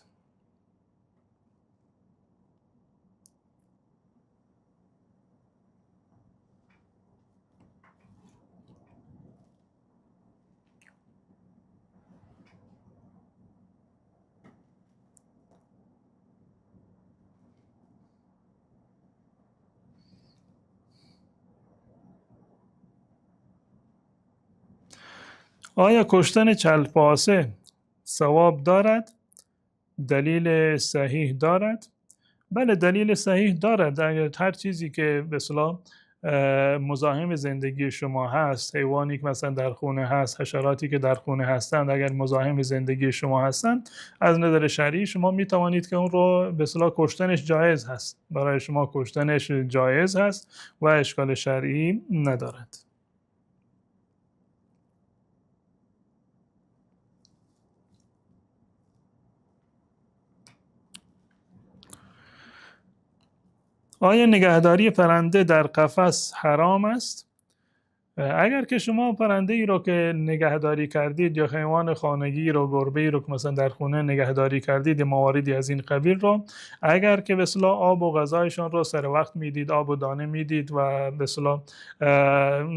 آیا کشتن چلپاسه ثواب دارد؟ دلیل صحیح دارد؟ بله، دلیل صحیح دارد. اگر هر چیزی که به اصطلاح مزاحم زندگی شما هست، حیوانی که مثلا در خونه هست، حشراتی که در خونه هستند، اگر مزاحم زندگی شما هستند، از نظر شرعی شما می توانید که اون رو به اصطلاح کشتنش جایز هست، برای شما کشتنش جایز هست و اشکال شرعی ندارد. آیا نگهداری پرنده در قفس حرام است؟ اگر که شما پرنده ای رو که نگهداری کردید یا حیوان خانگی رو، گربه ای رو که مثلا در خونه نگهداری کردید، مواردی از این قبیل رو، اگر که به اصطلاح آب و غذایشان رو سر وقت میدید، آب و دانه میدید و به اصطلاح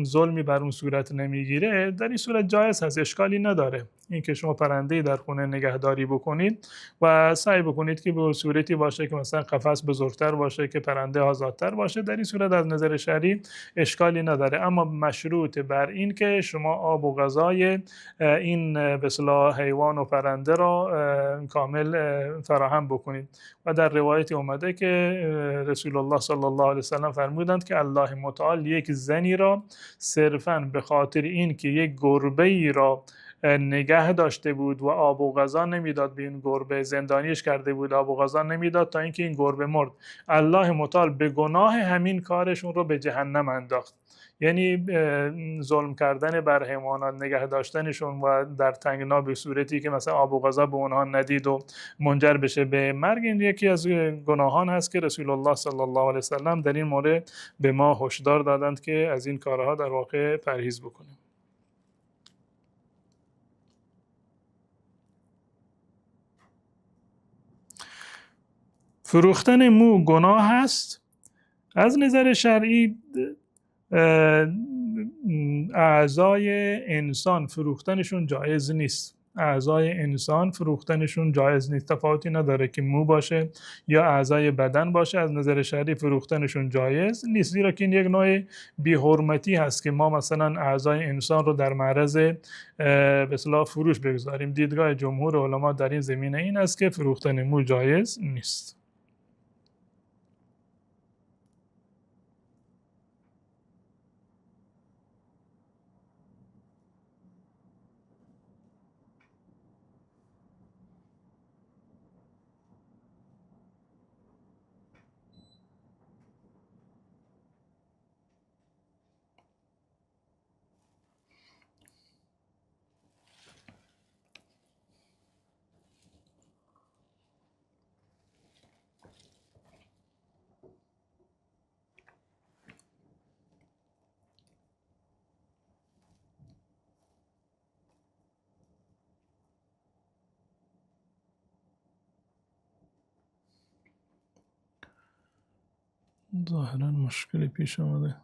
ظلمی بر اون صورت نمیگیره، در این صورت جایز هست، اشکالی نداره اینکه شما پرنده در خونه نگهداری بکنید و سعی بکنید که به صورتی باشه که مثلا قفس بزرگتر باشه که پرنده آزادتر باشه. در این صورت از نظر شرعی اشکالی نداره، اما مشروط بر این که شما آب و غذای این به اصطلاح حیوان و پرنده را کامل فراهم بکنید. و در روایتی اومده که رسول الله صلی الله علیه وسلم فرمودند که الله متعال یک زنی را صرفاً به خاطر این که یک گربه ای را نگه داشته بود و آب و غذا نمیداد به این گربه، زندانیش کرده بود، آب و غذا نمیداد تا اینکه این گربه مرد، الله متعال به گناه همین کارشون رو به جهنم انداخت. یعنی ظلم کردن بر حیوانات، نگه داشتنشون و در تنگنا به صورتی که مثلا آب و غذا به اونها ندید و منجر بشه به مرگ، این یکی از گناهان هست که رسول الله صلی الله علیه وسلم در این مورد به ما هشدار دادند که از این کارها در واقع پرهیز بکنیم. فروختن مو گناه هست؟ از نظر شرعی اعضای انسان فروختنشون جایز نیست. اعضای انسان فروختنشون جایز نیست. تفاوتی نداره که مو باشه یا اعضای بدن باشه، از نظر شرعی فروختنشون جایز نیست، زیرا که این یک نوع بی‌حرمتی هست که ما مثلا اعضای انسان رو در معرض به اصطلاح فروش بگذاریم. دیدگاه جمهور علما در این زمینه این است که فروختن مو جایز نیست. ظاهرا مشکلی پیش آمده.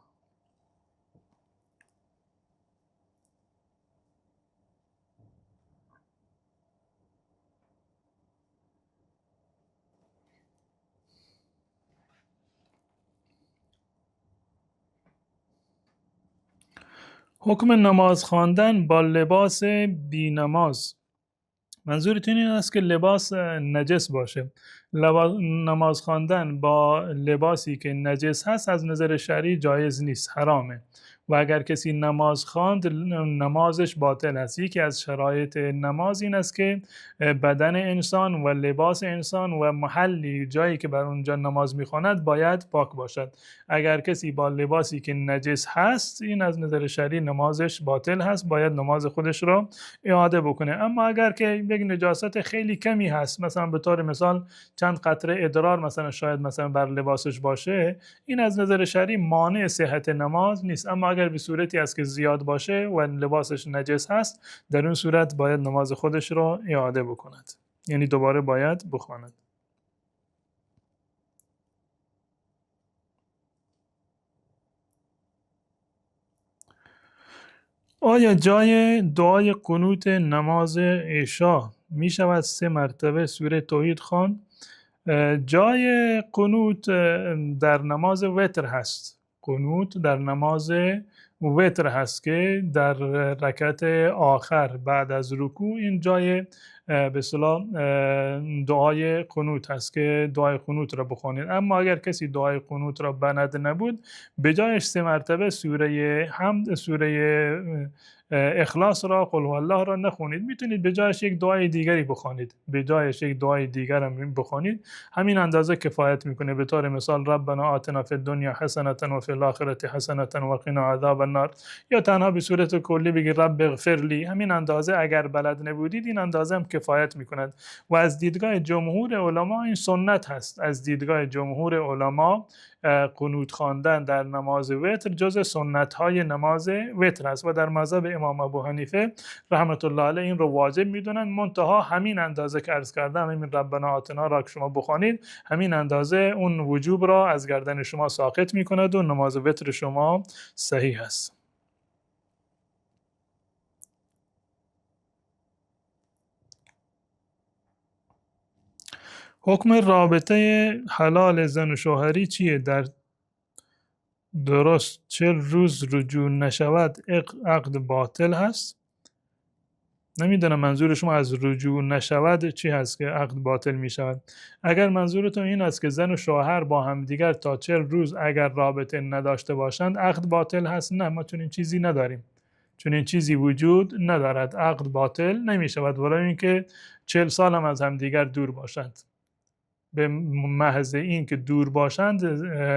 حکم نماز خواندن با لباس بی نماز. منظورتون این است که لباس نجس باشه. نماز خواندن با لباسی که نجس هست از نظر شرعی جایز نیست، حرامه. و اگر کسی نماز خواند نمازش باطل است. یکی از شرایط نماز این است که بدن انسان و لباس انسان و محلی جایی که بر اونجا نماز میخواند باید پاک باشد. اگر کسی با لباسی که نجس هست، این از نظر شرعی نمازش باطل هست، باید نماز خودش را اعاده بکنه. اما اگر که یک نجاست خیلی کمی هست، مثلا به طور مثال چند قطره ادرار مثلا شاید مثلا بر لباسش باشه، این از نظر شرعی مانع صحت نماز نیست. اما اگر به صورتی است که زیاد باشه و لباسش نجس هست، در اون صورت باید نماز خودش را اعاده بکند، یعنی دوباره باید بخواند. آیا جای دعای قنوت نماز عشا می شود 3 مرتبه سوره توحید خواند؟ جای قنوت در نماز وتر هست. قنوت در نماز وتر هست که در رکعت آخر بعد از رکوع این جای به اصطلاح دعای قنوت هست که دعای قنوت را بخوانید. اما اگر کسی دعای قنوت را بلد نبود، به جایش 3 مرتبه سوره حمد، سوره اخلاص را، قل هو الله را نخونید. میتونید به جایش یک دعای دیگری بخوانید، به جایش یک دعای دیگر هم بخوانید، همین اندازه کفایت میکنه. به طور مثال ربنا آتنا فی الدنیا حسنه و فی الاخره حسنه و قنا عذاب النار، یا تنها به صورت کلی بگید رب اغفر لی. همین اندازه اگر بلد نبودید این اندازه هم کفایت میکند. و از دیدگاه جمهور علما این سنت هست. از دیدگاه جمهور علما قنوت خواندن در نماز وتر جز سنت های نماز وتر است و در مذهب امام ابو حنیفه رحمت الله علیه این رو واجب میدونن. منتها همین اندازه که عرض کردم، همین ربنا آتنا را که شما بخوانید، همین اندازه اون وجوب را از گردن شما ساقط میکند و نماز وتر شما صحیح است. حکم رابطه حلال زن و شوهری چیه؟ در درست 40 روز رجوع نشود عقد باطل هست؟ نمیدونم منظور شما از رجوع نشود چی هست که عقد باطل می شود. اگر منظورتون این است که زن و شوهر با همدیگر تا 40 روز اگر رابطه نداشته باشند عقد باطل هست، نه، ما چون این چیزی نداریم، چون این چیزی وجود ندارد. عقد باطل نمی شود ولو اینکه 40 سال هم از همدیگر دور باشند. به محض این که دور باشند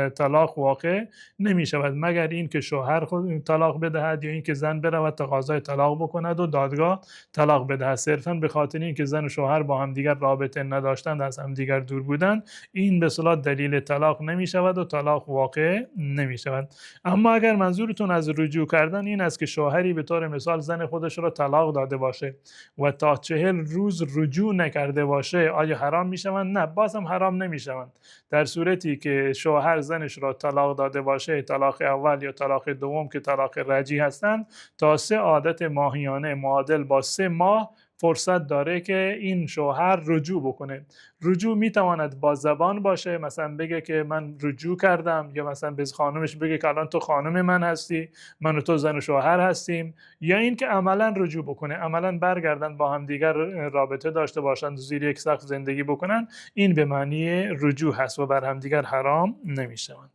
طلاق واقع نمی شود، مگر این که شوهر خود طلاق بدهد یا این که زن برود تقاضای طلاق بکند و دادگاه طلاق بدهد. صرفا به خاطر این که زن و شوهر با همدیگر رابطه نداشتند، از همدیگر دور بودند، این به اصطلاح دلیل طلاق نمی شود و طلاق واقع نمی شود. اما اگر منظورتون از رجوع کردن این است که شوهری به طور مثال زن خودش را طلاق داده باشه و تا 40 روز رجوع نکرده باشه، آیا حرام می شوند؟ نه، بازم حرام نمی شوند. در صورتی که شوهر زنش را طلاق داده باشه، طلاق اول یا طلاق دوم که طلاق رجعی هستند، تا 3 عادت ماهیانه معادل با 3 ماه فرصت داره که این شوهر رجوع بکنه. رجوع میتواند با زبان باشه، مثلا بگه که من رجوع کردم، یا مثلا به خانمش بگه که الان تو خانم من هستی، من و تو زن و شوهر هستیم، یا این که عملا رجوع بکنه، عملا برگردن با هم دیگر رابطه داشته باشند، زیر یک سقف زندگی بکنن. این به معنی رجوع هست و بر هم دیگر حرام نمیشوند.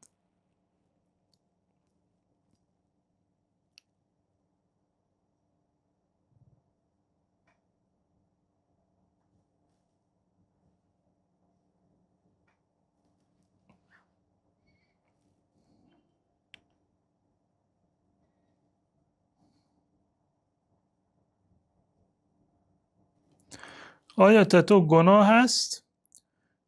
آیا تتو گناه هست؟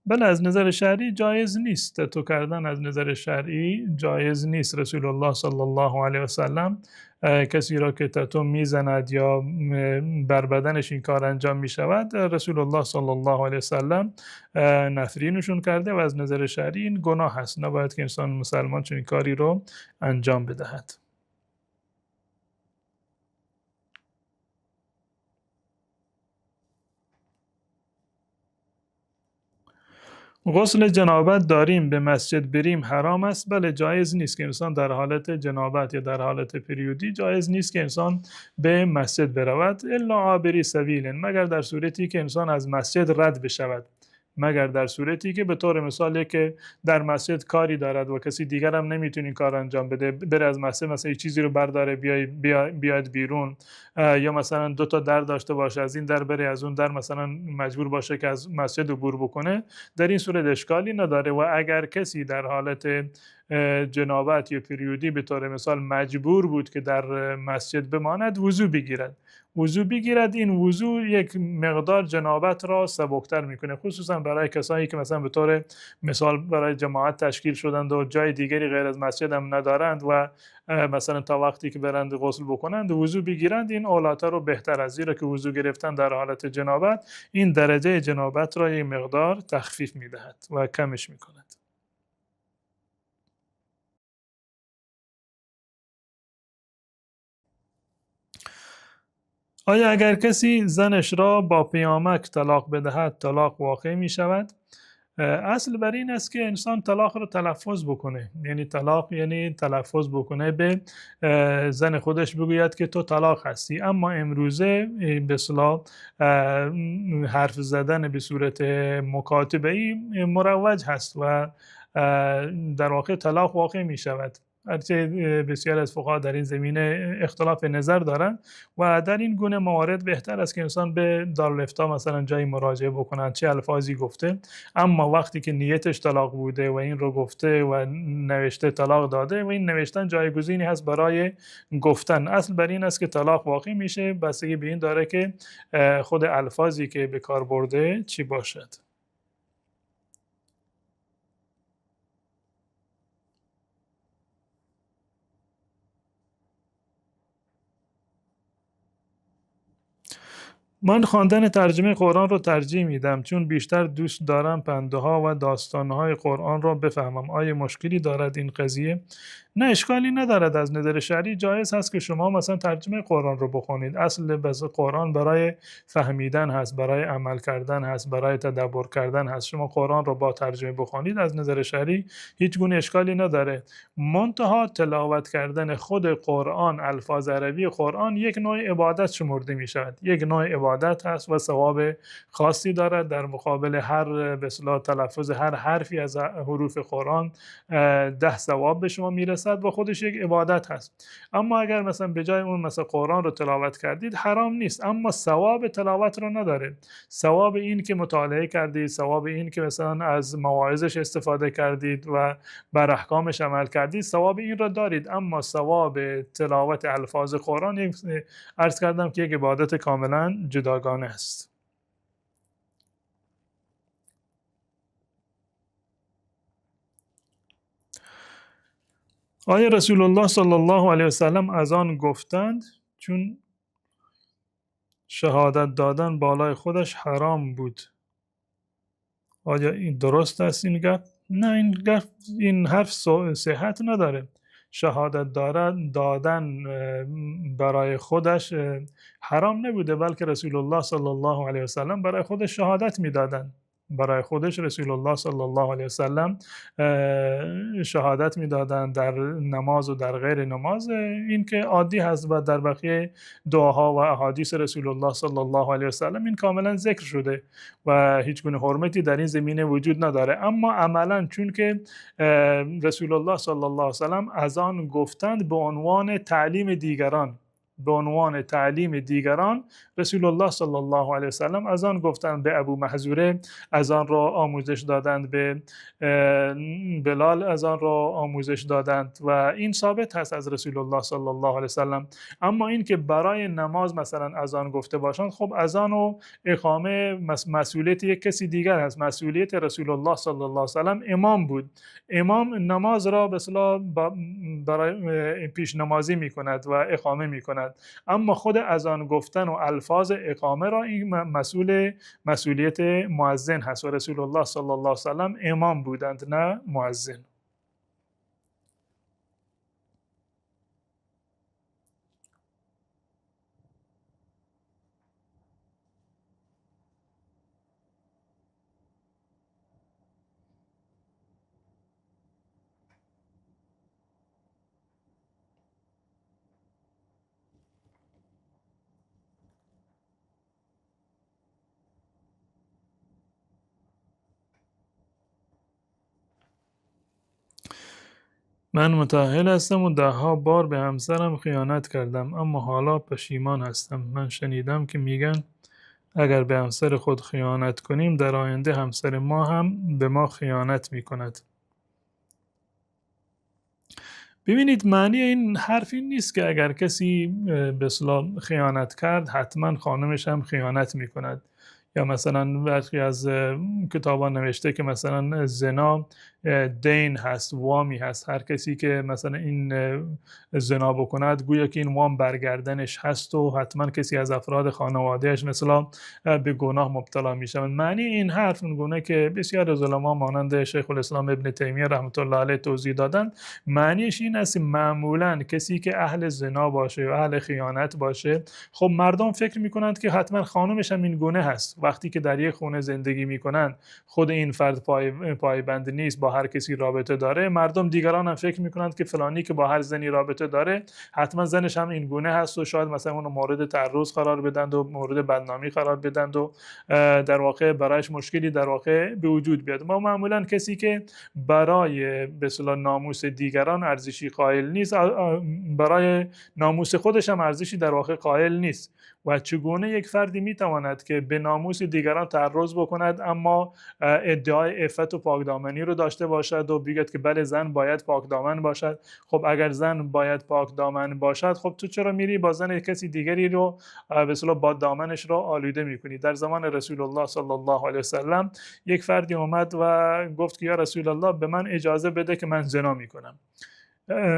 بله، از نظر شرعی جایز نیست. تتو کردن از نظر شرعی جایز نیست. رسول الله صلی الله علیه و سلم کسی را که تتو میزند یا بر بدنش این کار انجام می شود، رسول الله صلی الله علیه و سلم نفرینشون کرده و از نظر شرعی این گناه هست. نباید که انسان مسلمان چنین کاری رو انجام بدهد. غسل جنابت داریم، به مسجد بریم حرام است؟ بله، جایز نیست که انسان در حالت جنابت یا در حالت پریودی جایز نیست که انسان به مسجد برود، الا عابری سبیل، مگر در صورتی که انسان از مسجد رد بشود، مگر در صورتی که به طور مثال که در مسجد کاری دارد و کسی دیگر هم نمیتونه این کار انجام بده، بره از مسجد مثلا چیزی رو برداره بیاد بیرون، یا مثلا دو تا در داشته باشه، از این در بره از اون در، مثلا مجبور باشه که از مسجد عبور بکنه، در این صورت اشکالی نداره. و اگر کسی در حالت جنابت یا پریودی به طور مثال مجبور بود که در مسجد بماند، وضو بگیرد، این وضو یک مقدار جنابت را سبکتر میکنه، خصوصا برای کسایی که مثلا به طور مثال برای جماعت تشکیل شدند و جای دیگری غیر از مسجد هم ندارند و مثلا تا وقتی که برند غسل بکنند وضو بگیرند، این اولاتر رو بهتر از، زیرا که وضو گرفتن در حالت جنابت این درجه جنابت را یک مقدار تخفیف میدهد و کمش میکند. آیا اگر کسی زنش را با پیامک طلاق بدهد طلاق واقع می شود؟ اصل بر این است که انسان طلاق رو تلفظ بکنه، یعنی طلاق یعنی تلفظ بکنه، به زن خودش بگوید که تو طلاق هستی. اما امروزه به اصطلاح حرف زدن به صورت مکاتبه‌ای مروج هست و در واقع طلاق واقع می شود. هرچه بسیار از فقها در این زمینه اختلاف نظر دارند و در این گونه موارد بهتر است که انسان به دارالافتا مثلا جایی مراجعه بکنند چه الفاظی گفته، اما وقتی که نیتش طلاق بوده و این رو گفته و نوشته طلاق داده و این نوشتن جایگزینی هست برای گفتن. اصل بر این است که طلاق واقع میشه، بستگی به این داره که خود الفاظی که به کار برده چی باشد. من خواندن ترجمه قرآن رو ترجیح میدم، چون بیشتر دوست دارم پنده ها و داستان های قرآن رو بفهمم. آیا مشکلی دارد این قضیه؟ نه، اشکالی ندارد. از نظر شرعی جایز هست که شما مثلا ترجمه قرآن رو بخونید. اصل بس قرآن برای فهمیدن هست، برای عمل کردن هست، برای تدبر کردن هست. شما قرآن رو با ترجمه بخونید، از نظر شرعی هیچ گونه اشکالی نداره. منتها تلاوت کردن خود قرآن، الفاظ عربی قرآن، یک نوع عبادت شمرده می شود، یک نوع عبادت هست و ثواب خاصی دارد. در مقابل هر به اصطلاح تلفظ هر حرفی از حروف قرآن 10 ثواب به شما میرسد و خودش یک عبادت هست. اما اگر مثلا به جای اون مثلا قرآن رو تلاوت کردید حرام نیست، اما ثواب تلاوت رو نداره. ثواب این که مطالعه کردید، ثواب این که مثلا از مواعظش استفاده کردید و بر احکامش عمل کردید، ثواب این را دارید. اما ثواب تلاوت الفاظ قرآن عرض کردم که یک عبادت کاملا جداگانه است. آیا رسول الله صلی الله علیه و سلم از آن گفتند چون شهادت دادن بالای خودش حرام بود؟ آیا این درست است این گفت؟ نه، این حرف صحت نداره. شهادت دادن برای خودش حرام نبوده، بلکه رسول الله صلی الله علیه وسلم برای خودش شهادت میدادن. برای خودش رسول الله صلی الله علیه وسلم شهادت میدادن در نماز و در غیر نماز. این که عادی هست و در بقیه دعاها و احادیث رسول الله صلی الله علیه وسلم این کاملا ذکر شده و هیچ گونه حرمتی در این زمینه وجود نداره. اما عملا چون که رسول الله صلی الله علیه وسلم از آن گفتند به عنوان تعلیم دیگران، به عنوان تعلیم دیگران رسول الله صلی الله علیه وسلم از آن گفتند به ابو محذوره، از آن را آموزش دادند به بلال، از آن را آموزش دادند و این ثابت هست از رسول الله صلی الله علیه وسلم. اما این که برای نماز مثلا از آن گفته باشند، خب از آن و اقامه مسئولیت یک کسی دیگر هست. مسئولیت رسول الله صلی الله علیه وسلم امام بود. امام نماز را به اصطلاح برای پیش نمازی می کند و اقامه می کند، اما خود از آن گفتن و الفاظ اقامه را این مسئولیت مؤذن هست و رسول الله صلی الله علیه وسلم امام بودند نه مؤذن. من متأهل هستم و 10 بار به همسرم خیانت کردم، اما حالا پشیمان هستم. من شنیدم که میگن اگر به همسر خود خیانت کنیم در آینده همسر ما هم به ما خیانت میکند. ببینید معنی این حرف این نیست که اگر کسی به اصطلاح خیانت کرد حتما خانمش هم خیانت میکند. یا مثلا برخی از کتابان نوشته که مثلا زنا دین هست، وامی هست، هر کسی که مثلا این زنا بکند گویا که این وام برگردنش هست و حتما کسی از افراد خانوادهش مثلا به گناه مبتلا میشه. معنی این حرف اون گونه که بسیار از علما مانند شیخ الاسلام ابن تیمیه رحمت الله علیه توضیح دادن، معنیش این است معمولا کسی که اهل زنا باشه و اهل خیانت باشه، خب مردم فکر میکنند که حتما خانمش هم این گونه هست. وقتی که در یک خونه زندگی میکنن، خود این فرد پایبند نیست، با هر کسی رابطه داره، مردم دیگران هم فکر میکنند که فلانی که با هر زنی رابطه داره حتما زنش هم این گونه هست و شاید مثلا اون مورد تعرض قرار بدند و مورد بدنامی قرار بدند و در واقع برایش مشکلی در واقع به وجود بیاد. ما معمولا کسی که برای به اصطلاح ناموس دیگران ارزشی قائل نیست، برای ناموس خودش هم ارزشی در واقع قائل نیست. و چگونه یک فردی میتواند که به ناموس دیگران تعرض بکند اما ادعای عفت و پاکدامنی رو داشته باشد و بگوید که بله زن باید پاکدامن باشد؟ خب اگر زن باید پاکدامن باشد، خب تو چرا میری با زن کسی دیگری رو به اصطلاح با دامنش رو آلوده میکنی؟ در زمان رسول الله صلی الله علیه وسلم یک فردی اومد و گفت که یا رسول الله به من اجازه بده که من زنا میکنم.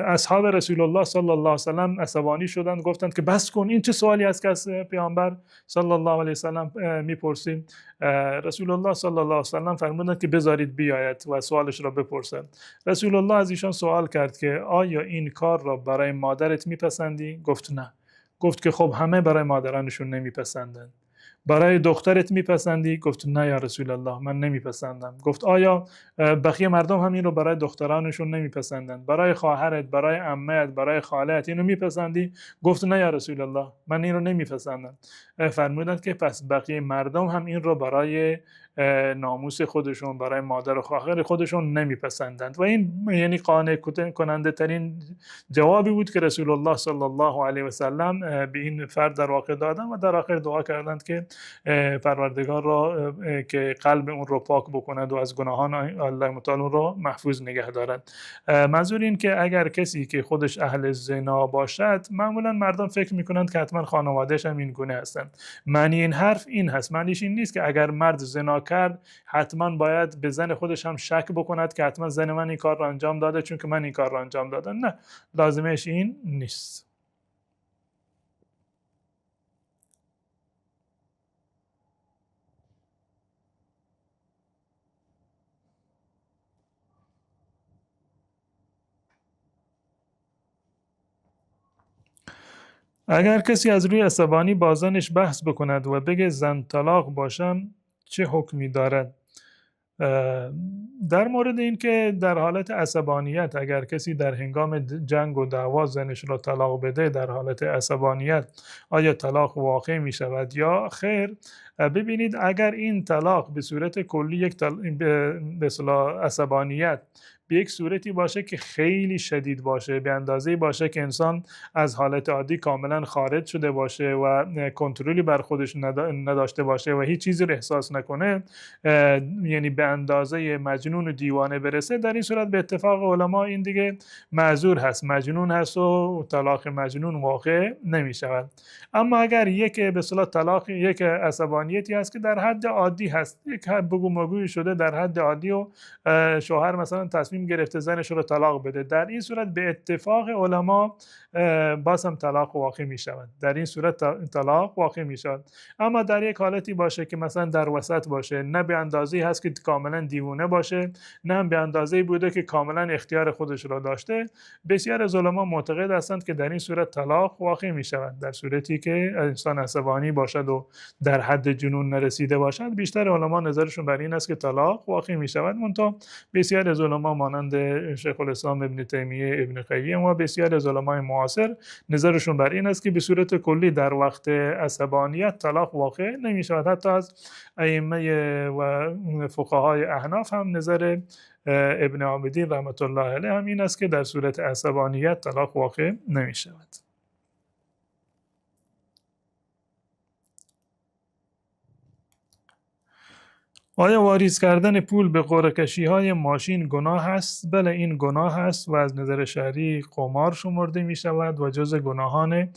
اصحاب رسول الله صلی الله علیه وسلم عصبانی شدند، گفتند که بس کن، این چه سوالی است که از پیامبر صلی الله علیه وسلم میپرسیم؟ رسول الله صلی الله علیه وسلم فرمودند که بذارید بیاید و سوالش را بپرسند. رسول الله از ایشان سوال کرد که آیا این کار را برای مادرت میپسندی؟ گفت نه. گفت که خب همه برای مادرانشون نمیپسندند. برای دخترت میپسندی؟ گفت نه یا رسول الله من نمیپسندم. گفت آیا بقیه مردم هم این رو برای دخترانشون نمیپسندند؟ برای خواهرت، برای عمت، برای خالت اینو میپسندی؟ گفت نه یا رسول الله من این رو نمیپسندم. فرمودند که پس بقیه مردم هم این رو برای ناموس خودشون، برای مادر و خواهر خودشون نمیپسندند. و این یعنی قانع کننده ترین جوابی بود که رسول الله صلی الله علیه و سلم به این فرد در واقع دادن و در آخر دعا کردند که پروردگار را که قلب اون رو پاک بکند و از گناهان الله متعال رو محفوظ نگه دارد. منظور این که اگر کسی که خودش اهل زنا باشد، معمولا مردم فکر میکنند که حتما خانواده‌اش هم این گونه هستند. معنی این حرف این هست، معنیش این نیست که اگر مرد زنا کرد حتما باید به زن خودش هم شک بکند که حتما زن من این کار را انجام داده چون که من این کار را انجام دادم. نه، لازمش این نیست. اگر کسی از روی عصبانی با زنش بحث بکند و بگه زن طلاق باشم چه حکمی دارد؟ در مورد این که در حالت عصبانیت اگر کسی در هنگام جنگ و دعوا زنش را طلاق بده در حالت عصبانیت آیا طلاق واقع می شود یا خیر؟ ببینید اگر این طلاق به صورت کلی یک به اصطلاح عصبانیت به یک صورتی باشه که خیلی شدید باشه، به اندازه‌ای باشه که انسان از حالت عادی کاملا خارج شده باشه و کنترلی بر خودش نداشته باشه و هیچ چیزی رو احساس نکنه، یعنی به اندازه مجنون و دیوانه برسه، در این صورت به اتفاق علما این دیگه معذور هست، مجنون هست و طلاق مجنون واقع نمی شود. اما اگر یک به اصطلاح طلاق یک عصبانیتی هست که در حد عادی هست، یک بگو مگوی شده در حد عادی و شوهر مثلا تصمیم گرفته زنش رو طلاق بده، در این صورت به اتفاق علما باز هم طلاق واقع می شود، در این صورت طلاق واقع می شود. اما در یک حالتی باشه که مثلا در وسط باشه، نه به اندازه‌ای هست که کاملا دیوانه باشه، نه به اندازه‌ای بوده که کاملا اختیار خودش را داشته، بسیار از علما معتقد هستند که در این صورت طلاق واقع می شود. در صورتی که انسان عصبانی باشد و در حد جنون نرسیده باشد، بیشتر علما نظرشون بر این است که طلاق واقع می شود. منتها بسیار از علما مانند شیخ الاسلام ابن تیمیه، ابن قیم و بسیار از علمای معاصر نظرشون بر این است که به صورت کلی در وقت عصبانیت طلاق واقع نمی شود. حتی از ائمه و فقهای احناف هم نظر ابن عابدین رحمت الله علیه هم این است که در صورت عصبانیت طلاق واقع نمی شود. آیا واریز کردن پول به قرعه کشی های ماشین گناه است؟ بله، این گناه است و از نظر شرعی قمار شمرده می شود و جز گناهان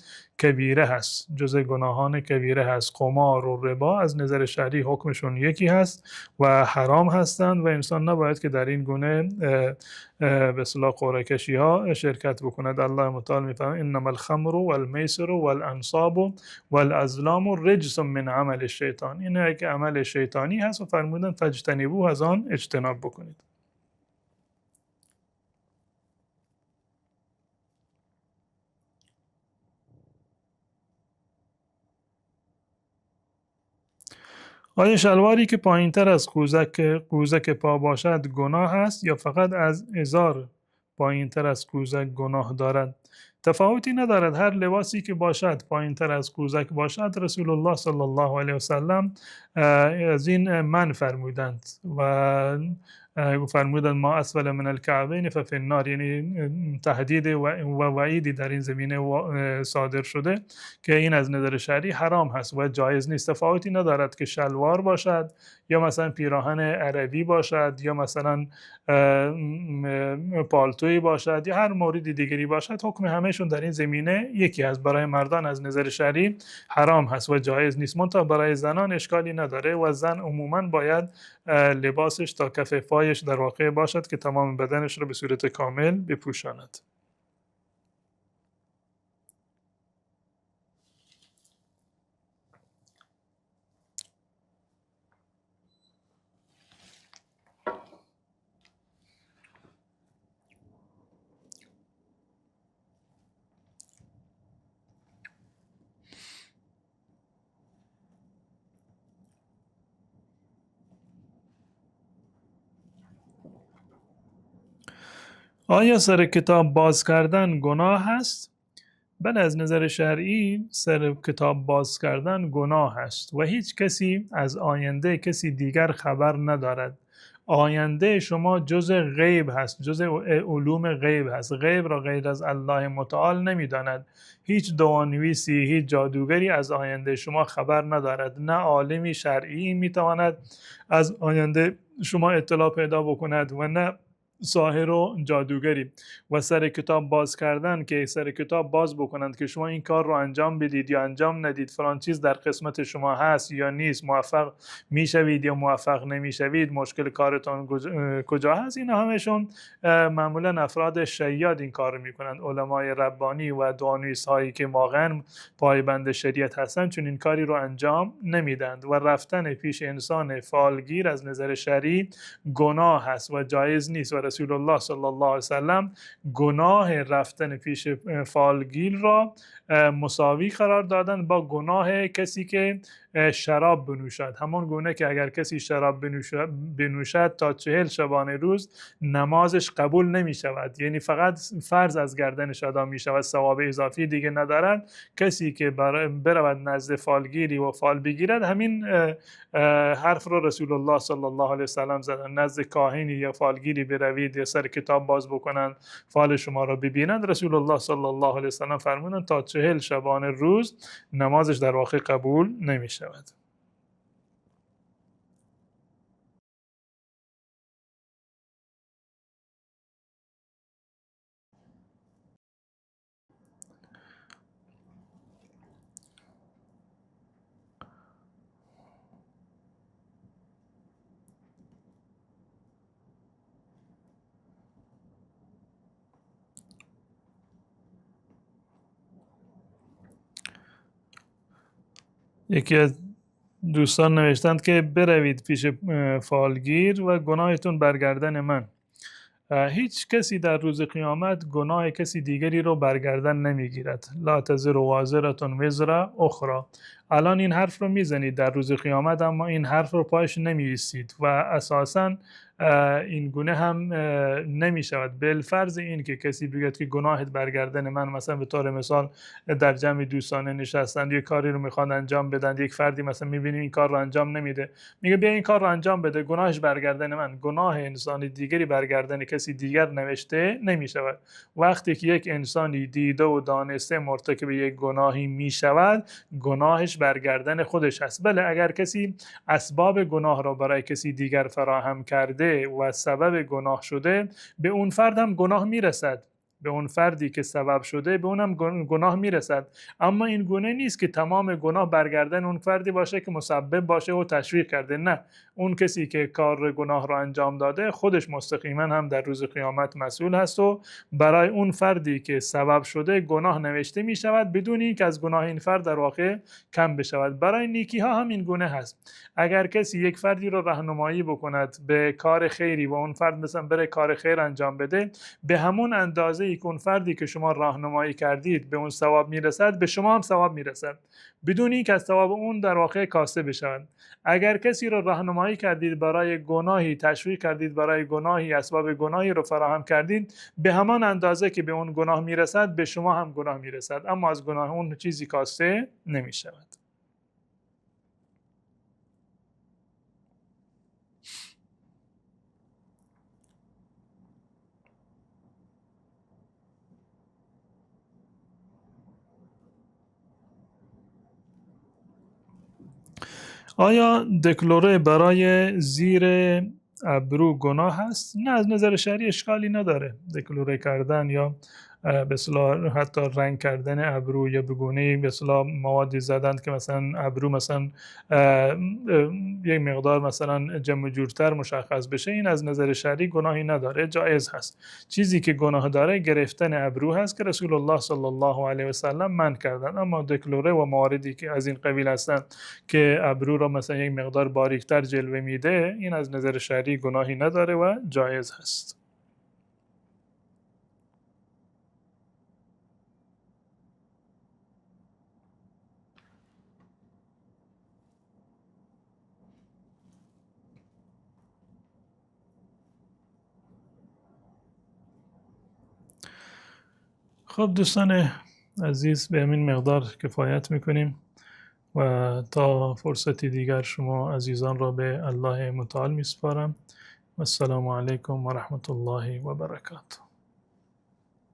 کبیره هست. جز گناهان کبیره هست. قمار و ربا از نظر شرعی حکمشون یکی هست و حرام هستند و انسان نباید که در این گونه به اصطلاح قرعه کشی ها شرکت بکند. الله متعال میفرماید انما الخمر والمیسر والانصاب والازلام رجس من عمل الشیطان. این یک عمل شیطانی هست و فرمودن فاجتنبوه، از آن اجتناب بکنید. آیا شلواری که پایینتر از قوزک پا باشد گناه است یا فقط از ازار پایینتر از قوزک گناه دارد؟ تفاوتی ندارد. هر لباسی که باشد پایینتر از قوزک باشد، رسول الله صلی الله علیه وسلم از این من فرمودند و فرمودند ما اسفل من الکعبین ففی النار، یعنی تهدید و وعیدی در این زمینه صادر شده که این از نظر شرعی حرام هست و جایز نیست. تفاوتی ندارد که شلوار باشد یا مثلا پیراهن عربی باشد یا مثلا پالتوی باشد یا هر موردی دیگری باشد، حکم همهشون در این زمینه یکی هست. برای مردان از نظر شرعی حرام هست و جایز نیست. منتها برای زنان اشکالی نداره و زن عموما باید لباسش تا کف پایش در واقع باشد که تمام بدنش رو به صورت کامل بپوشاند. آیا سر کتاب باز کردن گناه است؟ بله، از نظر شرعی سر کتاب باز کردن گناه است و هیچ کسی از آینده کسی دیگر خبر ندارد. آینده شما جز غیب هست، جز علوم غیب هست. غیب را غیر از الله متعال نمیداند. هیچ دوانویسی، هیچ جادوگری از آینده شما خبر ندارد. نه عالمی شرعی میتواند از آینده شما اطلاع پیدا بکند و نه ساحر و جادوگری. و سر کتاب باز کردن که سر کتاب باز بکنند که شما این کار رو انجام بدید یا انجام ندید، فلان چیز در قسمت شما هست یا نیست، موفق میشوید یا موفق نمیشوید، مشکل کارتان کجا هست، این همشون معمولا افراد شیاد این کار رو میکنند. علمای ربانی و دانویس هایی که واقعا پایبند شریعت هستند چون این کاری رو انجام نمیدند و رفتن پیش انسان فالگیر از نظر شرعی گناه هست و جایز نیست. و رسول الله صلی الله علیه وسلم گناه رفتن پیش فالگیر را مساوی قرار دادن با گناه کسی که شراب بنوشد. همون گونه که اگر کسی شراب بنوشد تا 40 شبانه روز نمازش قبول نمی شود، یعنی فقط فرض از گردنش ادا می شود، ثواب اضافی دیگه ندارد. کسی که برود نزد فالگیری و فال بگیرد، همین حرف رو رسول الله صلی الله علیه وسلم زدن. نزد کاهنی یا فالگیری بروید یا سر کتاب باز بکنن فال شما را ببینند، رسول الله صلی الله علیه وسلم فرمودند تا 40 شبانه روز نمازش در واقع قبول نمی شود. یکی از دوستان نوشتند که بروید پیش فالگیر و گناهتون برگردن من. هیچ کسی در روز قیامت گناه کسی دیگری رو برگردن نمیگیرد. لا تزر وازرة وزر اخرى. الان این حرف رو میزنید در روز قیامت، اما این حرف رو پایش نمیویسید و اساساً این گونه هم نمی شود. بالفرض این که کسی بگید که گناهت برگردن من، مثلا به طور مثال در جمع دوستانه نشستند، یک کاری رو میخوان انجام بدن، یک فردی مثلا میبینیم این کار رو انجام نمیده، میگه بیا این کار رو انجام بده، گناهش برگردن من. گناه انسان دیگری برگردن کسی دیگر نوشته نمی شود. وقتی که یک انسانی دیده و دانسته مرتکب یک گناهی می شود، گناهش برگردن خودش است. بله، اگر کسی اسباب گناه را برای کسی دیگر فراهم کرده و سبب گناه شده، به اون فرد هم گناه میرسد، به اون فردی که سبب شده به اونم گناه میرسد. اما این گونه نیست که تمام گناه برگردن اون فردی باشه که مسبب باشه و تشویق کرده. نه، اون کسی که کار گناه را انجام داده خودش مستقیما هم در روز قیامت مسئول هست و برای اون فردی که سبب شده گناه نوشته می شود بدون اینکه از گناه این فرد در واقع کم بشود. برای نیکی ها هم این گونه هست. اگر کسی یک فردی رو راهنمایی بکند به کار خیری و اون فرد مثلا بره کار خیر انجام بده، به همون اندازه که اون فردی که شما راهنمایی کردید به اون ثواب میرسد، به شما هم ثواب میرسد بدون اینکه از ثواب اون در واقع کاسته بشوند. اگر کسی رو راهنمایی کردید برای گناهی، تشویق کردید برای گناهی، اسباب گناهی رو فراهم کردید، به همان اندازه که به اون گناه میرسد به شما هم گناه میرسد، اما از گناه اون چیزی کاسته نمیشود. آیا دکلوره برای زیر ابرو گناه هست؟ نه، از نظر شرعی اشکالی نداره. دکلوره کردن یا به اصطلاح حتی رنگ کردن ابرو یا به گونه‌ای به اصطلاح موادی زدند که مثلا ابرو مثلا یک مقدار مثلا جمع جورتر مشخص بشه، این از نظر شرعی گناهی نداره، جایز هست. چیزی که گناه داره گرفتن ابرو هست که رسول الله صلی الله علیه و سلم منع کردند. اما دکلوره و مواردی که از این قبیل هستند که ابرو را مثلا یک مقدار باریکتر جلوه میده، این از نظر شرعی گناهی نداره و جایز هست. خب دوستان عزیز، به همین مقدار کفایت میکنیم و تا فرصتی دیگر شما عزیزان را به الله متعال میسپارم. و السلام علیکم و رحمت الله و برکاته.